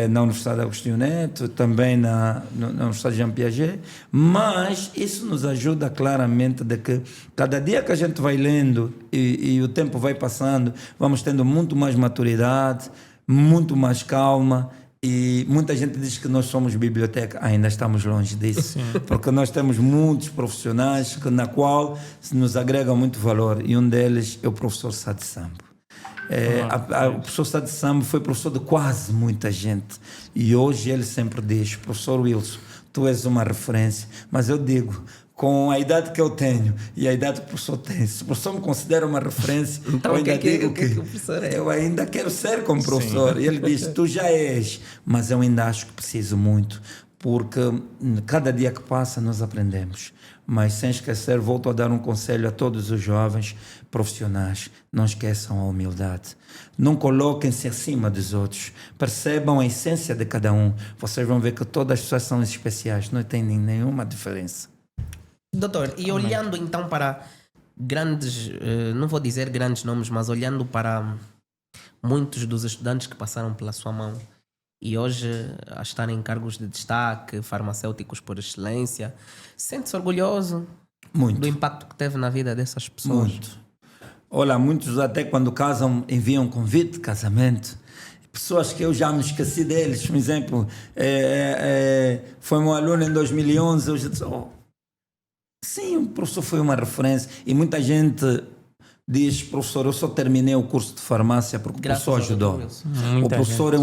Na Universidade Agostinho Neto, também na Universidade Jean Piaget. Mas isso nos ajuda claramente de que cada dia que a gente vai lendo e o tempo vai passando, vamos tendo muito mais maturidade, muito mais calma. E muita gente diz que nós somos biblioteca, ainda estamos longe disso, porque nós temos muitos profissionais na qual nos agregam muito valor, e um deles é o professor Sadi Sambo. O professor Sadi Sambo foi professor de quase muita gente, e hoje ele sempre diz: professor Wilson, tu és uma referência, mas eu digo, com a idade que eu tenho e a idade que o professor tem, se o professor me considera uma referência, então, eu ainda digo que o professor é? Eu ainda quero ser como professor. E ele diz: tu já és, mas eu ainda acho que preciso muito, porque cada dia que passa nós aprendemos. Mas sem esquecer, volto a dar um conselho a todos os jovens profissionais: não esqueçam a humildade. Não coloquem-se acima dos outros. Percebam a essência de cada um. Vocês vão ver que todas as pessoas são especiais, não tem nenhuma diferença. Doutor, e olhando então para grandes, não vou dizer grandes nomes, mas olhando para muitos dos estudantes que passaram pela sua mão e hoje a estarem em cargos de destaque, farmacêuticos por excelência, sente-se orgulhoso Muito. do impacto que teve na vida dessas pessoas? Muito. Olha, muitos até quando casam enviam convite de casamento. Pessoas que eu já me esqueci deles. Por exemplo, foi meu aluno em 2011, eu já disse: sim, o professor foi uma referência. E muita gente diz: professor, eu só terminei o curso de farmácia porque o professor ajudou. O professor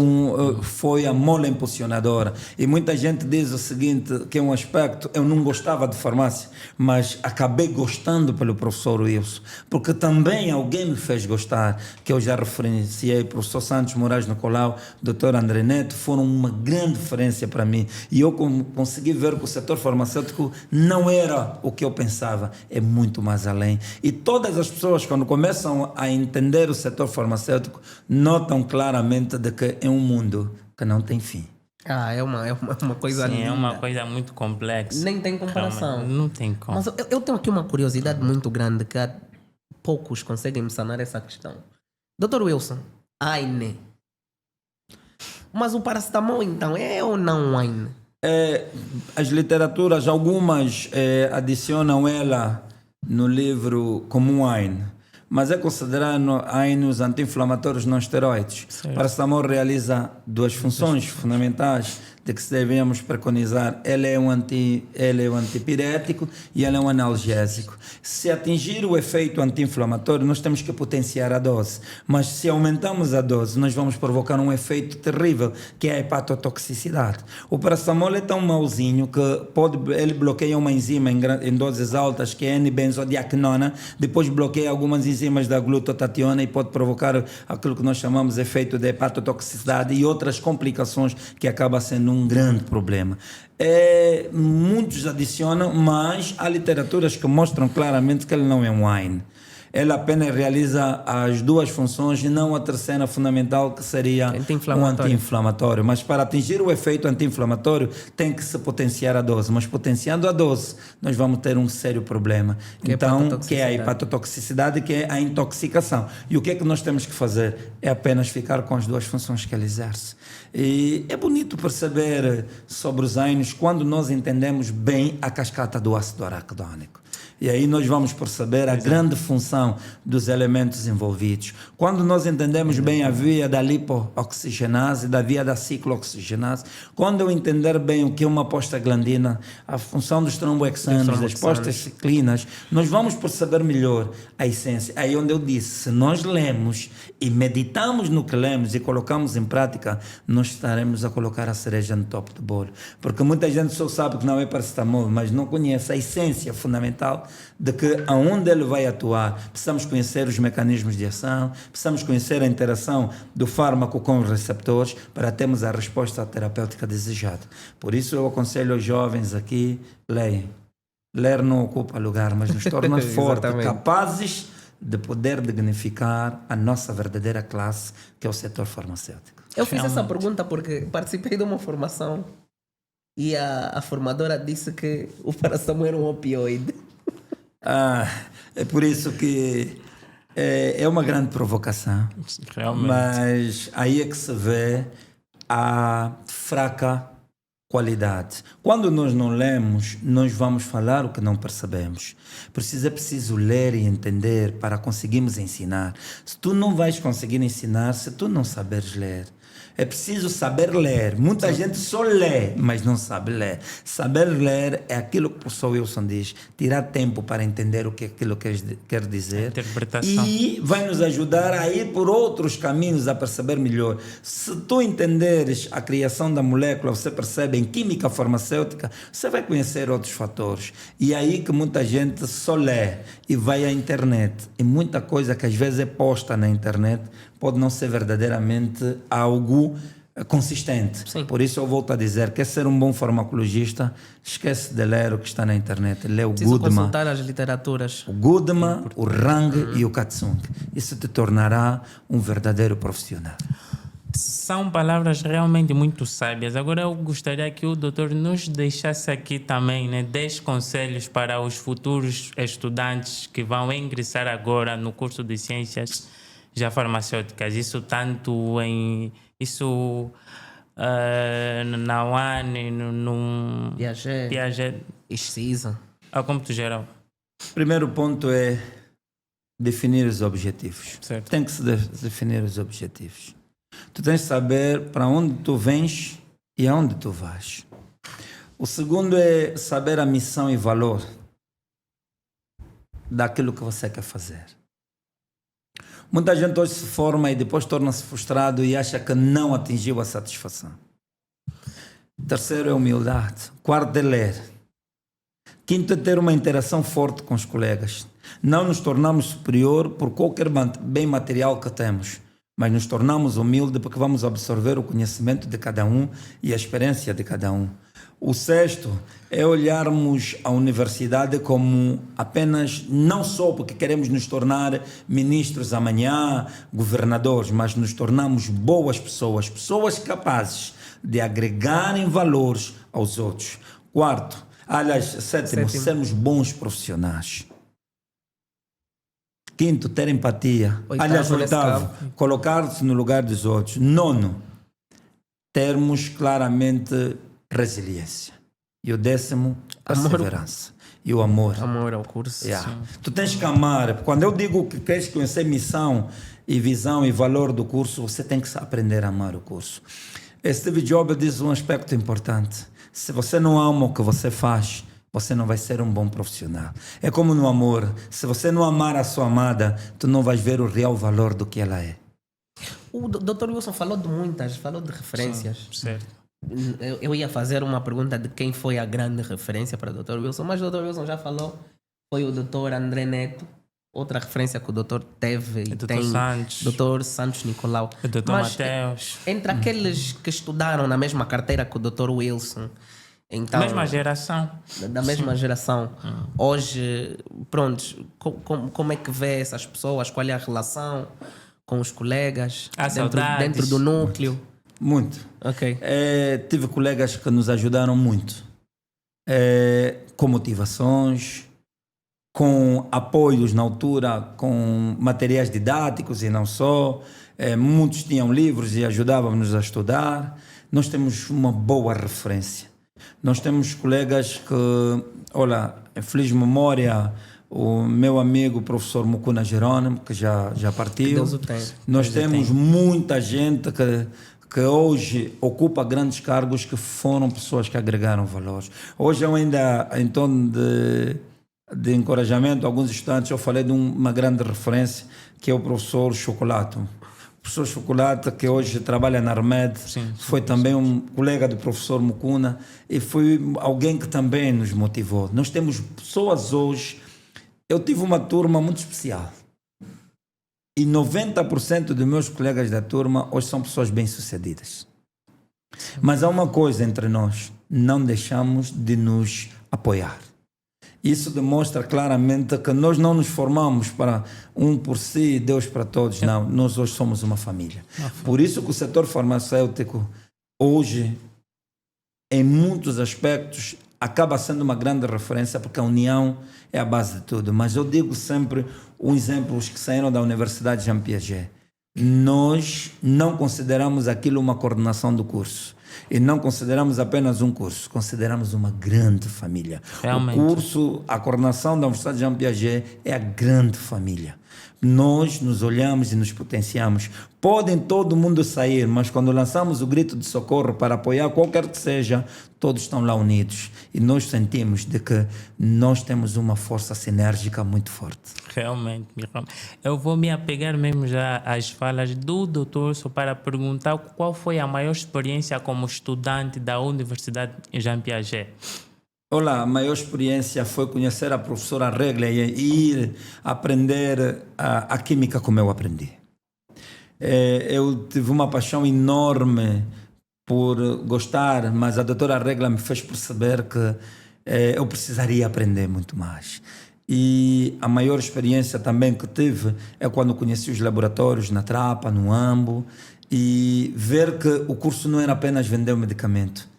foi a mola impulsionadora. E muita gente diz o seguinte, que é um aspecto: eu não gostava de farmácia, mas acabei gostando pelo professor Wilson, porque também alguém me fez gostar, que eu já referenciei. O professor Santos Moraes Nicolau, doutor André Neto, foram uma grande referência para mim. E eu consegui ver que o setor farmacêutico não era o que eu pensava, é muito mais além. E todas as pessoas, quando começam a entender o setor farmacêutico, notam claramente de que é um mundo que não tem fim. É uma coisa Sim, linda. é uma coisa muito complexa. Nem tem comparação. Não tem como. Mas eu tenho aqui uma curiosidade muito grande que poucos conseguem me sanar essa questão. Dr. Wilson, AINE. Mas o paracetamol então é ou não AINE? As literaturas, algumas adicionam ela no livro como um AINE, mas é considerado AINE os anti-inflamatórios não esteroides. O paracetamol realiza duas funções fundamentais de que devemos preconizar. Ele é um antipirético e ele é um analgésico. Se atingir o efeito anti-inflamatório, nós temos que potenciar a dose. Mas se aumentamos a dose, nós vamos provocar um efeito terrível, que é a hepatotoxicidade. O paracetamol é tão mauzinho que ele bloqueia uma enzima em doses altas, que é N-benzodiaquinona, depois bloqueia algumas enzimas da glutationa e pode provocar aquilo que nós chamamos de efeito de hepatotoxicidade e outras complicações que acaba sendo um grande problema. Muitos adicionam, mas há literaturas que mostram claramente que ele não é um AINE. Ele apenas realiza as duas funções e não a terceira fundamental, que seria um anti-inflamatório. Mas para atingir o efeito anti-inflamatório tem que se potenciar a dose. Mas potenciando a dose, nós vamos ter um sério problema. Que é a hepatotoxicidade, que é a intoxicação. E o que é que nós temos que fazer? É apenas ficar com as duas funções que ele exerce. E é bonito perceber sobre os AINES quando nós entendemos bem a cascata do ácido araquidônico. E aí nós vamos perceber a grande função dos elementos envolvidos. Quando nós entendemos bem a via da lipooxigenase, da via da ciclooxigenase, quando eu entender bem o que é uma prostaglandina, a função dos tromboexanos, das prostaciclinas, nós vamos perceber melhor a essência. Aí onde eu disse, se nós lemos e meditamos no que lemos e colocamos em prática, nós estaremos a colocar a cereja no topo do bolo. Porque muita gente só sabe que não é paracetamol, mas não conhece a essência fundamental de que aonde ele vai atuar. Precisamos conhecer os mecanismos de ação, precisamos conhecer a interação do fármaco com os receptores para termos a resposta terapêutica desejada. Por isso eu aconselho aos jovens aqui, leiam. Ler não ocupa lugar, mas nos torna fortes, Exatamente. capazes de poder dignificar a nossa verdadeira classe, que é o setor farmacêutico. Eu fiz essa Realmente. pergunta porque participei de uma formação e a formadora disse que o paracetamol era um opioide. É por isso que é uma grande provocação. Realmente. Mas aí é que se vê a fraca qualidade. Quando nós não lemos, nós vamos falar o que não percebemos. É preciso ler e entender para conseguirmos ensinar. Se tu não vais conseguir ensinar, se tu não saberes ler. É preciso saber ler. Muita gente só lê, mas não sabe ler. Saber ler é aquilo que o professor Wilson diz, tirar tempo para entender o que aquilo quer dizer. Interpretação. E vai nos ajudar a ir por outros caminhos, a perceber melhor. Se tu entenderes a criação da molécula, você percebe em química farmacêutica, você vai conhecer outros fatores. E é aí que muita gente só lê e vai à internet. E muita coisa que às vezes é posta na internet pode não ser verdadeiramente algo consistente. Sim. Por isso eu volto a dizer, quer ser um bom farmacologista, esquece de ler o que está na internet. Lê o Preciso Goodman, consultar as literaturas. o Goodman, o Rang e o Katsung. Isso te tornará um verdadeiro profissional. São palavras realmente muito sábias. Agora eu gostaria que o doutor nos deixasse aqui também, né, 10 conselhos para os futuros estudantes que vão ingressar agora no curso de ciências já farmacêuticas. Isso tanto em... Isso na UAN, no Piaget, Excisa. ao cômputo geral. Primeiro ponto é definir os objetivos. Certo. Tem que se definir os objetivos. Tu tens de saber para onde tu vens e aonde tu vais. O segundo é saber a missão e valor daquilo que você quer fazer. Muita gente hoje se forma e depois torna-se frustrado e acha que não atingiu a satisfação. Terceiro é humildade. Quarto é ler. Quinto é ter uma interação forte com os colegas. Não nos tornamos superior por qualquer bem material que temos, mas nos tornamos humildes porque vamos absorver o conhecimento de cada um e a experiência de cada um. O sexto é olharmos a universidade como apenas, não só porque queremos nos tornar ministros amanhã, governadores, mas nos tornamos boas pessoas, pessoas capazes de agregarem valores aos outros. Quarto, aliás, sétimo, sermos bons profissionais. Quinto, ter empatia. Oitavo, colocar-se no lugar dos outros. Nono, termos claramente resiliência. E o décimo, perseverança. E o amor. Amor ao curso. Tu tens que amar. Quando eu digo que queres conhecer missão e visão e valor do curso, você tem que aprender a amar o curso. Steve Jobs diz um aspecto importante. Se você não ama o que você faz, você não vai ser um bom profissional. É como no amor. Se você não amar a sua amada, tu não vais ver o real valor do que ela é. O Dr. Wilson falou de referências. Sim, certo. Eu ia fazer uma pergunta de quem foi a grande referência para o Dr. Wilson, mas o Dr. Wilson já falou. Foi o Dr. André Neto. Outra referência que o doutor teve e Dr. tem, Santos. Dr. Santos Nicolau. O Dr. Mas, Mateus. entre aqueles que estudaram na mesma carteira que o Dr. Wilson, então, Mesma geração. da mesma geração, hoje, pronto, como é que vê essas pessoas? Qual é a relação com os colegas Há saudades. dentro do núcleo? Muito. Ok. Tive colegas que nos ajudaram muito. Com motivações, com apoios na altura, com materiais didáticos e não só. Muitos tinham livros e ajudavam-nos a estudar. Nós temos uma boa referência. Nós temos colegas que, olha, em feliz memória, o meu amigo o professor Mucuna Jerônimo, que já partiu. Que Deus o tenha. Nós Deus o temos tenha. muita gente que hoje ocupa grandes cargos que foram pessoas que agregaram valores. Hoje eu ainda, em torno de encorajamento a alguns estudantes, eu falei de uma grande referência, que é o professor Chocolato. O professor Chocolate, que hoje trabalha na Armed, foi também um colega do professor Mucuna e foi alguém que também nos motivou. Nós temos pessoas hoje... Eu tive uma turma muito especial e 90% dos meus colegas da turma hoje são pessoas bem-sucedidas. Mas há uma coisa entre nós, não deixamos de nos apoiar. Isso demonstra claramente que nós não nos formamos para um por si e Deus para todos. Não, nós hoje somos uma família. Por isso que o setor farmacêutico hoje, em muitos aspectos, acaba sendo uma grande referência, porque a união é a base de tudo. Mas eu digo sempre os exemplos que saíram da Universidade Jean Piaget. Nós não consideramos aquilo uma coordenação do curso. E não consideramos apenas um curso, consideramos uma grande família. Realmente. O curso, a coordenação da Universidade Jean Piaget é a grande família. Nós nos olhamos e nos potenciamos. Podem todo mundo sair, mas quando lançamos o grito de socorro para apoiar qualquer que seja, todos estão lá unidos. E nós sentimos de que nós temos uma força sinérgica muito forte. Realmente. Eu vou me apegar mesmo já às falas do doutor só para perguntar qual foi a maior experiência como estudante da Universidade Jean Piaget. Olá, a maior experiência foi conhecer a professora Regla e ir aprender a química como eu aprendi. Eu tive uma paixão enorme por gostar, mas a doutora Regla me fez perceber que eu precisaria aprender muito mais. E a maior experiência também que tive é quando conheci os laboratórios na Trapa, no Ambo, e ver que o curso não era apenas vender o medicamento.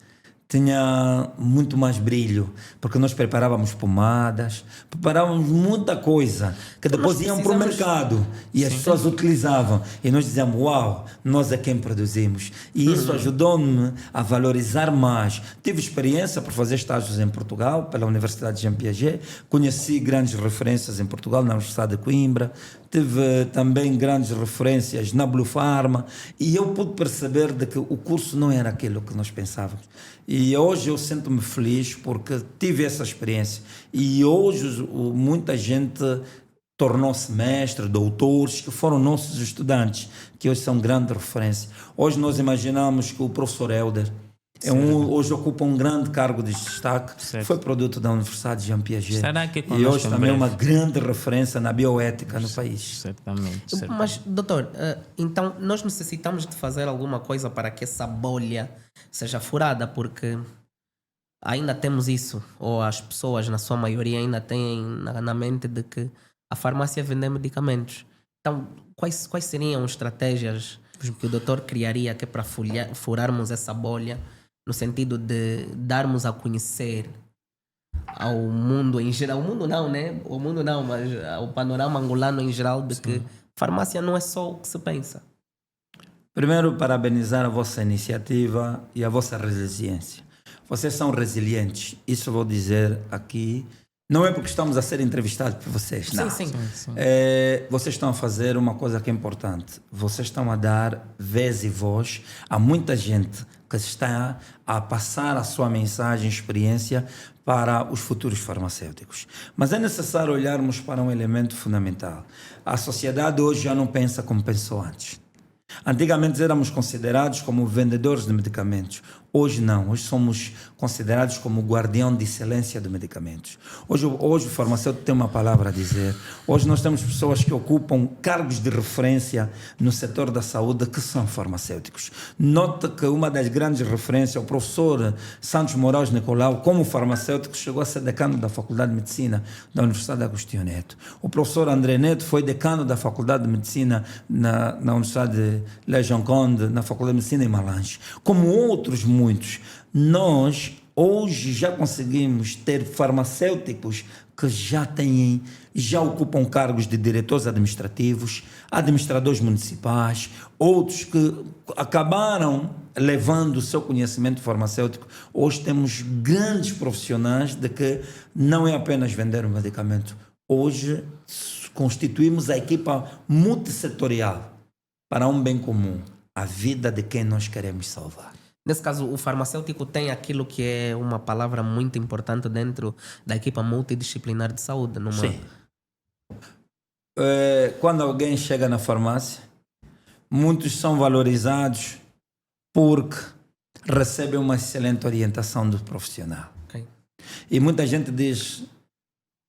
Tinha muito mais brilho, porque nós preparávamos pomadas, preparávamos muita coisa, que depois iam para o mercado e as pessoas utilizavam. E nós dizíamos, uau, nós é quem produzimos. E isso ajudou-me a valorizar mais. Tive experiência por fazer estágios em Portugal, pela Universidade de Jean Piaget, conheci grandes referências em Portugal, na Universidade de Coimbra, tive também grandes referências na Blue Pharma, e eu pude perceber de que o curso não era aquilo que nós pensávamos. E hoje eu sinto-me feliz porque tive essa experiência. E hoje muita gente tornou-se mestre, doutores, que foram nossos estudantes, que hoje são grande referência. Hoje nós imaginamos que o professor Helder hoje ocupa um grande cargo de destaque, foi produto da Universidade Jean Piaget. E hoje também é uma grande referência na bioética no país. Certamente. Mas, doutor, então nós necessitamos de fazer alguma coisa para que essa bolha seja furada, porque ainda temos isso, ou as pessoas, na sua maioria, ainda têm na mente de que a farmácia é vender medicamentos. Então, quais seriam estratégias que o doutor criaria que é para furarmos essa bolha, no sentido de darmos a conhecer ao mundo em geral, o mundo não, mas ao panorama angolano em geral, de que farmácia não é só o que se pensa? Primeiro, parabenizar a vossa iniciativa e a vossa resiliência. Vocês são resilientes, isso eu vou dizer aqui. Não é porque estamos a ser entrevistados por vocês, não. Sim. Vocês estão a fazer uma coisa que é importante. Vocês estão a dar vez e voz a muita gente que está a passar a sua mensagem, experiência para os futuros farmacêuticos. Mas é necessário olharmos para um elemento fundamental. A sociedade hoje já não pensa como pensou antes. Antigamente éramos considerados como vendedores de medicamentos. Hoje não, hoje somos considerados como guardião de excelência de medicamentos. Hoje o farmacêutico tem uma palavra a dizer. Hoje nós temos pessoas que ocupam cargos de referência no setor da saúde que são farmacêuticos. Nota que uma das grandes referências, o professor Santos Moraes Nicolau, como farmacêutico, chegou a ser decano da Faculdade de Medicina da Universidade de Agostinho Neto. O professor André Neto foi decano da Faculdade de Medicina na Universidade de Legion Conde, na Faculdade de Medicina em Malange. Como outros muitos, nós hoje já conseguimos ter farmacêuticos que já ocupam cargos de diretores administrativos, administradores municipais, outros que acabaram levando o seu conhecimento farmacêutico. Hoje temos grandes profissionais de que não é apenas vender um medicamento. Hoje constituímos a equipa multissetorial para um bem comum, a vida de quem nós queremos salvar. Nesse caso, o farmacêutico tem aquilo que é uma palavra muito importante dentro da equipa multidisciplinar de saúde. Sim. Quando alguém chega na farmácia, muitos são valorizados porque recebem uma excelente orientação do profissional. Okay. E muita gente diz,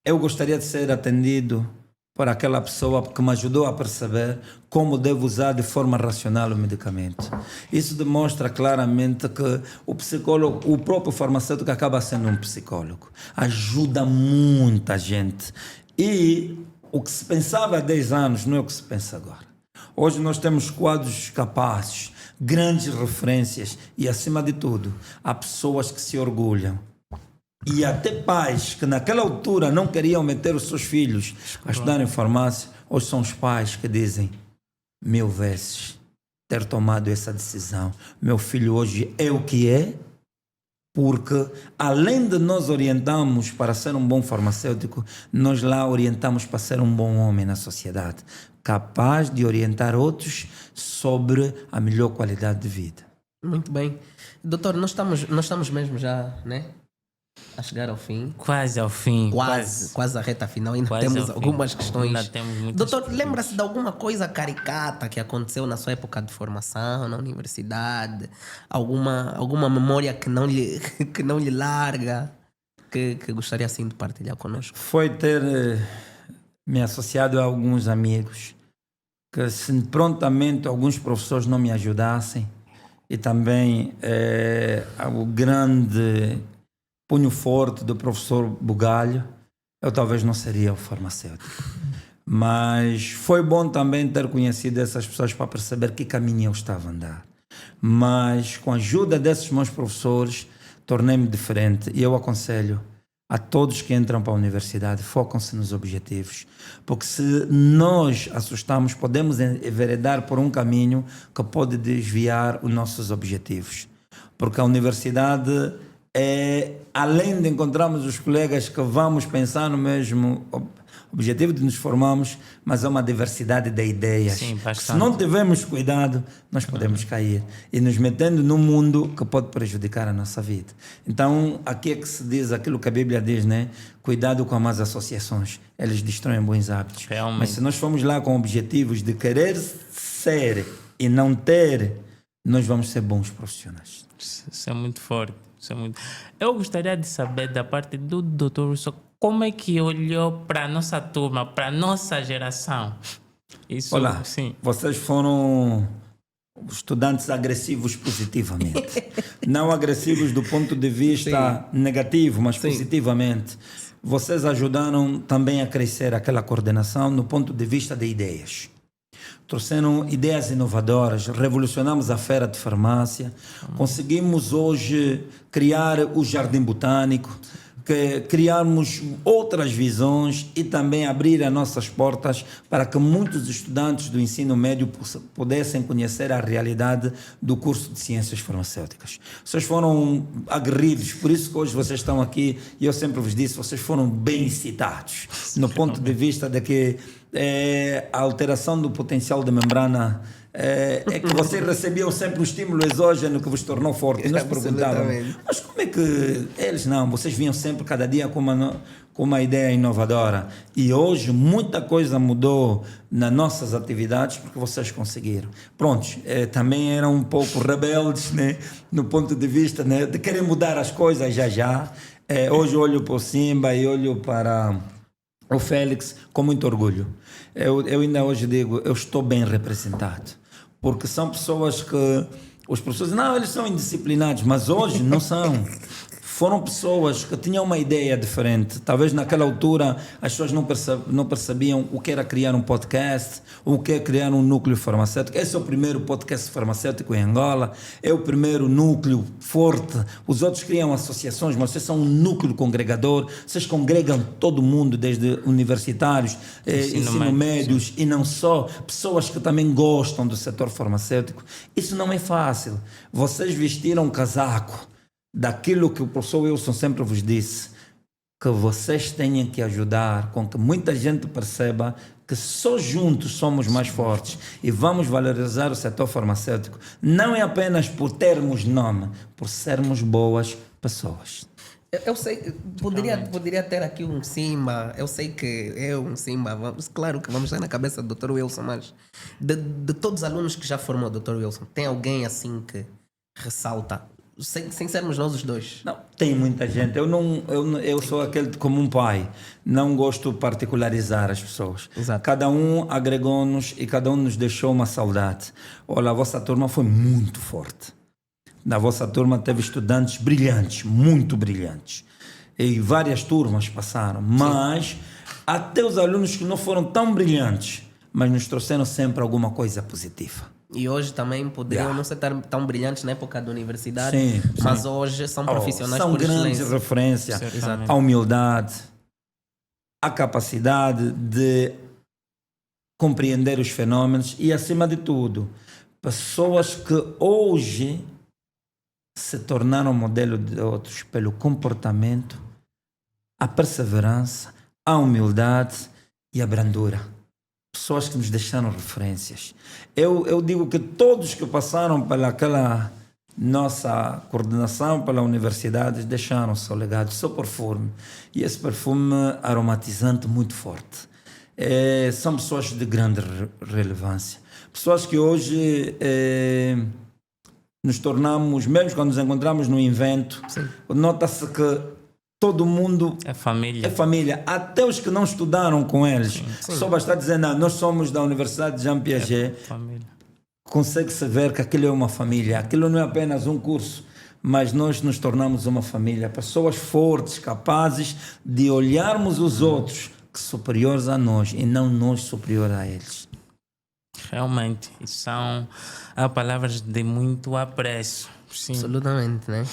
eu gostaria de ser atendido por aquela pessoa que me ajudou a perceber como devo usar de forma racional o medicamento. Isso demonstra claramente que o psicólogo, o próprio farmacêutico acaba sendo um psicólogo. Ajuda muita gente. E o que se pensava há 10 anos não é o que se pensa agora. Hoje nós temos quadros capazes, grandes referências e, acima de tudo, há pessoas que se orgulham. E até pais que naquela altura não queriam meter os seus filhos a estudar em farmácia, hoje são os pais que dizem 1000 vezes ter tomado essa decisão. Meu filho hoje é o que é, porque além de nós orientarmos para ser um bom farmacêutico, nós lá orientamos para ser um bom homem na sociedade, capaz de orientar outros sobre a melhor qualidade de vida. Muito bem. Doutor, nós estamos mesmo já, né? A chegar ao fim. Quase ao fim. Quase a reta final. Ainda Quase temos ao algumas fim. questões. Ainda temos muitas Doutor, questões. lembra-se de alguma coisa caricata que aconteceu na sua época de formação, na universidade? Alguma memória que não lhe larga? Que gostaria assim de partilhar connosco? Foi ter me associado a alguns amigos que, se prontamente alguns professores não me ajudassem, e também o grande punho forte do professor Bugalho, eu talvez não seria o farmacêutico. Mas foi bom também ter conhecido essas pessoas para perceber que caminho eu estava a andar. Mas com a ajuda desses meus professores, tornei-me diferente. E eu aconselho a todos que entram para a universidade, focam-se nos objetivos. Porque se nós assustamos, podemos enveredar por um caminho que pode desviar os nossos objetivos. Porque a universidade além de encontrarmos os colegas que vamos pensar no mesmo objetivo de nos formarmos, mas é uma diversidade de ideias. Sim, se não tivermos cuidado, nós podemos cair e nos metendo num mundo que pode prejudicar a nossa vida. Então, aqui é que se diz aquilo que a Bíblia diz, né? Cuidado com as más associações, eles destroem bons hábitos. Realmente. Mas se nós formos lá com objetivos de querer ser e não ter, nós vamos ser bons profissionais. Isso é muito forte. Eu gostaria de saber da parte do Dr. Wilson, como é que olhou para a nossa turma, para a nossa geração? Isso, olá, sim. Vocês foram estudantes agressivos positivamente. Não agressivos do ponto de vista negativo, mas positivamente. Vocês ajudaram também a crescer aquela coordenação no ponto de vista de ideias. Trouxeram ideias inovadoras, revolucionamos a feira de farmácia, conseguimos hoje criar o Jardim Botânico, criarmos outras visões e também abrir as nossas portas para que muitos estudantes do ensino médio pudessem conhecer a realidade do curso de Ciências Farmacêuticas. Vocês foram aguerridos, por isso que hoje vocês estão aqui, e eu sempre vos disse, vocês foram bem citados, no ponto de vista de que a alteração do potencial de membrana é que vocês recebiam sempre um estímulo exógeno que vos tornou forte. E nós perguntávamos, mas como é que eles não? Vocês vinham sempre, cada dia, com uma ideia inovadora. E hoje muita coisa mudou nas nossas atividades porque vocês conseguiram. Prontos, também eram um pouco rebeldes, né? No ponto de vista, né? De querer mudar as coisas já. Hoje olho para o Simba e olho para o Félix com muito orgulho. Eu ainda hoje digo, eu estou bem representado. Porque são pessoas que os professores, não, eles são indisciplinados, mas hoje não são. Foram pessoas que tinham uma ideia diferente. Talvez naquela altura as pessoas não percebiam o que era criar um podcast, o que é criar um núcleo farmacêutico. Esse é o primeiro podcast farmacêutico em Angola, é o primeiro núcleo forte. Os outros criam associações, mas vocês são um núcleo congregador, vocês congregam todo mundo, desde universitários, ensino médios e não só, pessoas que também gostam do setor farmacêutico. Isso não é fácil. Vocês vestiram um casaco daquilo que o professor Wilson sempre vos disse, que vocês tenham que ajudar com que muita gente perceba que só juntos somos mais fortes e vamos valorizar o setor farmacêutico. Não é apenas por termos nome, por sermos boas pessoas. Eu sei, poderia ter aqui um Simba, eu sei que é um Simba, claro que vamos estar na cabeça do Dr. Wilson, mas de todos os alunos que já formou o Dr. Wilson, tem alguém assim que ressalta sem sermos nós os dois. Não, tem muita gente. Eu sou aquele como um pai. Não gosto de particularizar as pessoas. Exato. Cada um agregou-nos e cada um nos deixou uma saudade. Olha, a vossa turma foi muito forte. Na vossa turma teve estudantes brilhantes, muito brilhantes. E várias turmas passaram. Mas até os alunos que não foram tão brilhantes, mas nos trouxeram sempre alguma coisa positiva. E hoje também poderiam não ser tão brilhantes na época da universidade, Sim, mas hoje são profissionais são por grandes excelência. referências. Certamente. A humildade, a capacidade de compreender os fenômenos e, acima de tudo, pessoas que hoje se tornaram modelo de outros pelo comportamento, a perseverança, a humildade e a brandura. Pessoas que nos deixaram referências. Eu digo que todos que passaram pelaquela nossa coordenação pela universidade deixaram seu legado, seu perfume. E esse perfume aromatizante muito forte. São pessoas de grande relevância. Pessoas que hoje nos tornamos, mesmo quando nos encontramos num evento, nota-se que todo mundo É família. é família, até os que não estudaram com eles. Só basta dizer, não, nós somos da Universidade de Jean Piaget, Família. consegue-se ver que aquilo é uma família. Aquilo não é apenas um curso, mas nós nos tornamos uma família. Pessoas fortes, capazes de olharmos os outros que superiores a nós e não nós superiores a eles. Realmente. São palavras de muito apreço. Sim. Absolutamente, né?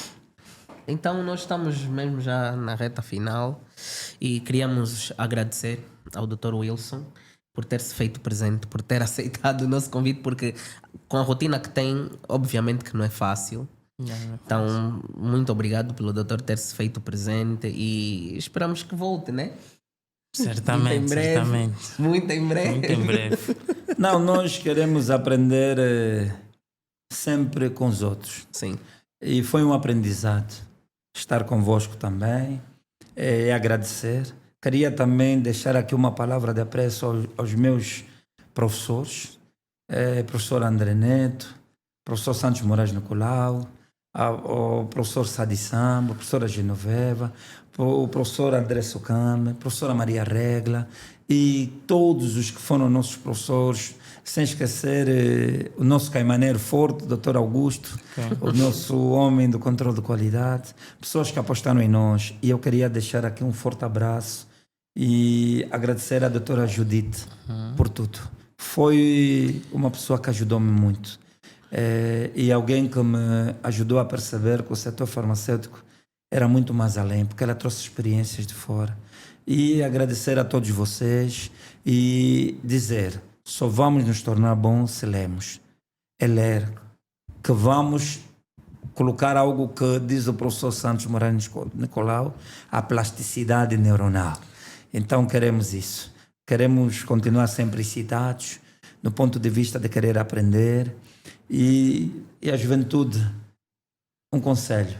Então nós estamos mesmo já na reta final e queríamos agradecer ao Dr. Wilson por ter se feito presente, por ter aceitado o nosso convite, porque com a rotina que tem, obviamente que não é fácil. Então, muito obrigado pelo doutor ter se feito presente e esperamos que volte, né? Certamente, Muito em breve. certamente. Muito em breve. Muito em breve. Não, nós queremos aprender sempre com os outros. Sim. E foi um aprendizado estar convosco também e agradecer. Queria também deixar aqui uma palavra de apreço aos meus professores, professor André Neto, professor Santos Moraes Nicolau, ao professor Sadi Samba, professora Genoveva, o professor André Socame, professora Maria Regla e todos os que foram nossos professores, sem esquecer o nosso caimaneiro forte, Dr. Augusto, o nosso homem do controle de qualidade, pessoas que apostaram em nós. E eu queria deixar aqui um forte abraço e agradecer à doutora Judite por tudo. Foi uma pessoa que ajudou-me muito. E alguém que me ajudou a perceber que o setor farmacêutico era muito mais além, porque ela trouxe experiências de fora. E agradecer a todos vocês e dizer, só vamos nos tornar bons se lermos. É ler, que vamos colocar algo que diz o professor Santos Moraes Nicolau, a plasticidade neuronal. Então queremos isso. Queremos continuar sempre excitados, no ponto de vista de querer aprender. E a juventude, um conselho: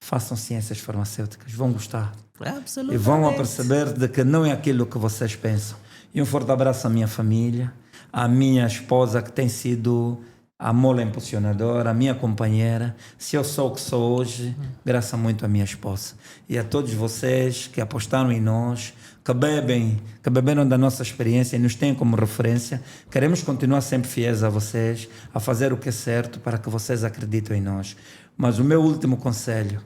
façam ciências farmacêuticas, vão gostar Absolutamente. e vão perceber de que não é aquilo que vocês pensam. E um forte abraço à minha família, à minha esposa, que tem sido a mola impulsionadora, a minha companheira. Se eu sou o que sou hoje, graças muito à minha esposa. E a todos vocês que apostaram em nós, que beberam da nossa experiência e nos têm como referência. Queremos continuar sempre fiéis a vocês, a fazer o que é certo para que vocês acreditem em nós. Mas o meu último conselho,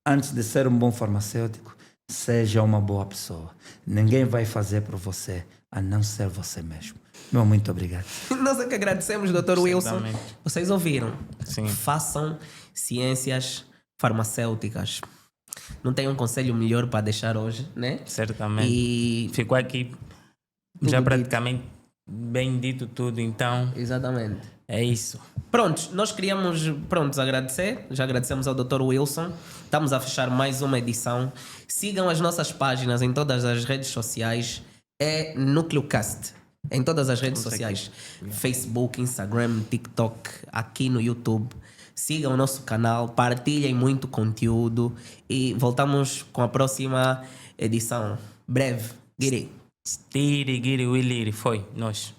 antes de ser um bom farmacêutico, seja uma boa pessoa. Ninguém vai fazer por você, a não ser você mesmo. Meu muito obrigado. Nós é que agradecemos, Dr. Wilson. Certamente. Vocês ouviram? Sim. Façam ciências farmacêuticas. Não tem um conselho melhor para deixar hoje, né? Certamente. E Ficou aqui Tudo já dito. praticamente bem dito tudo, então exatamente. é isso. Prontos, nós queríamos agradecer. Já agradecemos ao Dr. Wilson. Estamos a fechar mais uma edição. Sigam as nossas páginas em todas as redes sociais. É NúcleoCast. Em todas as redes sociais. Facebook, Instagram, TikTok, aqui no YouTube. Sigam o nosso canal, partilhem muito conteúdo e voltamos com a próxima edição. Breve. Guiri. Stiri, giri, wiliri, foi. Nós.